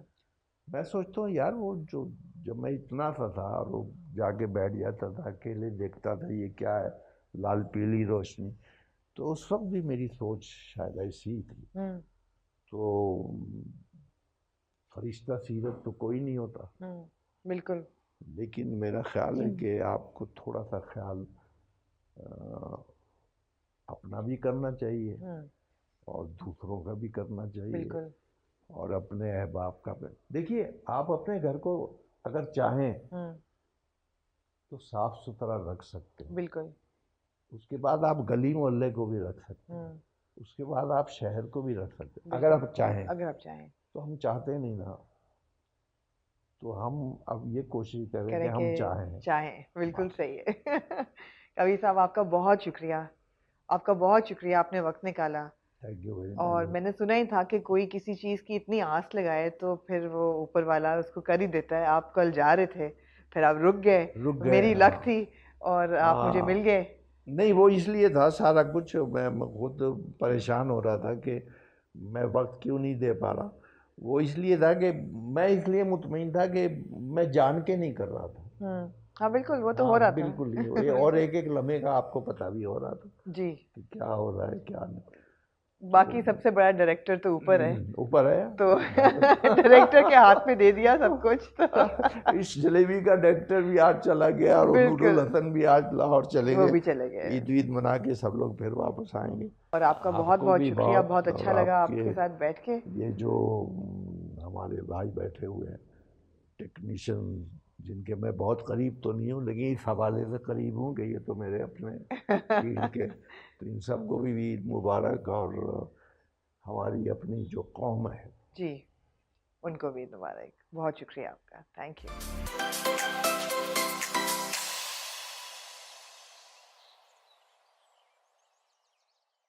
A: मैं सोचता हूँ यार, वो जो जब मैं इतना सा था और वो जाके बैठ जाता था अकेले, देखता था ये क्या है, लाल पीली रोशनी, तो उस वक्त भी मेरी सोच शायद ऐसी ही थी।
B: हम्म,
A: तो फरिश्ता सीरत तो कोई नहीं होता,
B: बिल्कुल।
A: लेकिन मेरा ख्याल है कि आपको थोड़ा सा ख्याल अपना भी करना चाहिए
B: हम्म,
A: और दूसरों का भी करना चाहिए,
B: बिल्कुल।
A: और अपने अहबाब का भी। देखिए, आप अपने घर को अगर चाहें
B: हम्म,
A: तो साफ सुथरा रख सकते हैं,
B: बिल्कुल।
A: उसके बाद आप गली मोहल्ले को भी रख सकते हैं,
B: हम्म,
A: उसके बाद आप शहर को भी रख सकते हैं, अगर
B: बिल्कुल,
A: आप चाहें।
B: अगर आप चाहें।
A: तो हम चाहते नहीं ना, तो हम अब ये कोशिश करें कि
B: करें
A: हम
B: कि चाहें, बिल्कुल
A: हाँ।
B: सही है। कबीर साहब आपका बहुत शुक्रिया, आपका बहुत शुक्रिया, आपने वक्त निकाला।
A: थैंक यू वेरी
B: और
A: मच।
B: मैंने सुना ही था कि कोई किसी चीज़ की इतनी आस लगाए तो फिर वो ऊपर वाला उसको कर ही देता है। आप कल जा रहे थे, फिर आप रुक गए,
A: रुक गए,
B: मेरी लक
A: हाँ।
B: थी और आप मुझे मिल
A: हाँ,
B: गए।
A: नहीं वो इसलिए था सारा कुछ, मैं खुद परेशान हो रहा था कि मैं वक्त क्यों नहीं दे पा रहा। वो इसलिए था कि मैं इसलिए मुतमईन था कि मैं जान के नहीं कर रहा था।
B: हाँ बिल्कुल, वो तो हो
A: हाँ
B: रहा था।
A: बिल्कुल ही, और एक एक लम्हे का आपको पता भी हो रहा था
B: जी।
A: कि क्या हो रहा है क्या नहीं।
B: बाकी
A: तो
B: सबसे बड़ा डायरेक्टर तो ऊपर है,
A: ऊपर है।
B: तो डायरेक्टर के हाथ में दे दिया सब कुछ तो
A: इस जलेबी का डायरेक्टर भी आज चला गया और नूरुल
B: बिल्कुल,
A: हसन भी आज लाहौर चले
B: वो
A: गए।
B: भी चले गए।
A: ईद वीद मना के सब लोग फिर वापस आएंगे।
B: और आपका बहुत
A: आपको
B: बहुत
A: भी
B: शुक्रिया,
A: बहुत,
B: बहुत
A: और
B: अच्छा लगा
A: आपके
B: आपके साथ बैठ के।
A: ये जो हमारे भाई बैठे हुए हैं टेक्नीशियन, जिनके मैं बहुत करीब तो नहीं हूँ लेकिन इस हवाले से करीब हूँ कि ये तो मेरे अपने फील्ड के, तो इन सबको भी ईद मुबारक। और हमारी अपनी जो कौम है
B: जी, उनको भी मुबारक। बहुत शुक्रिया आपका, थैंक यू।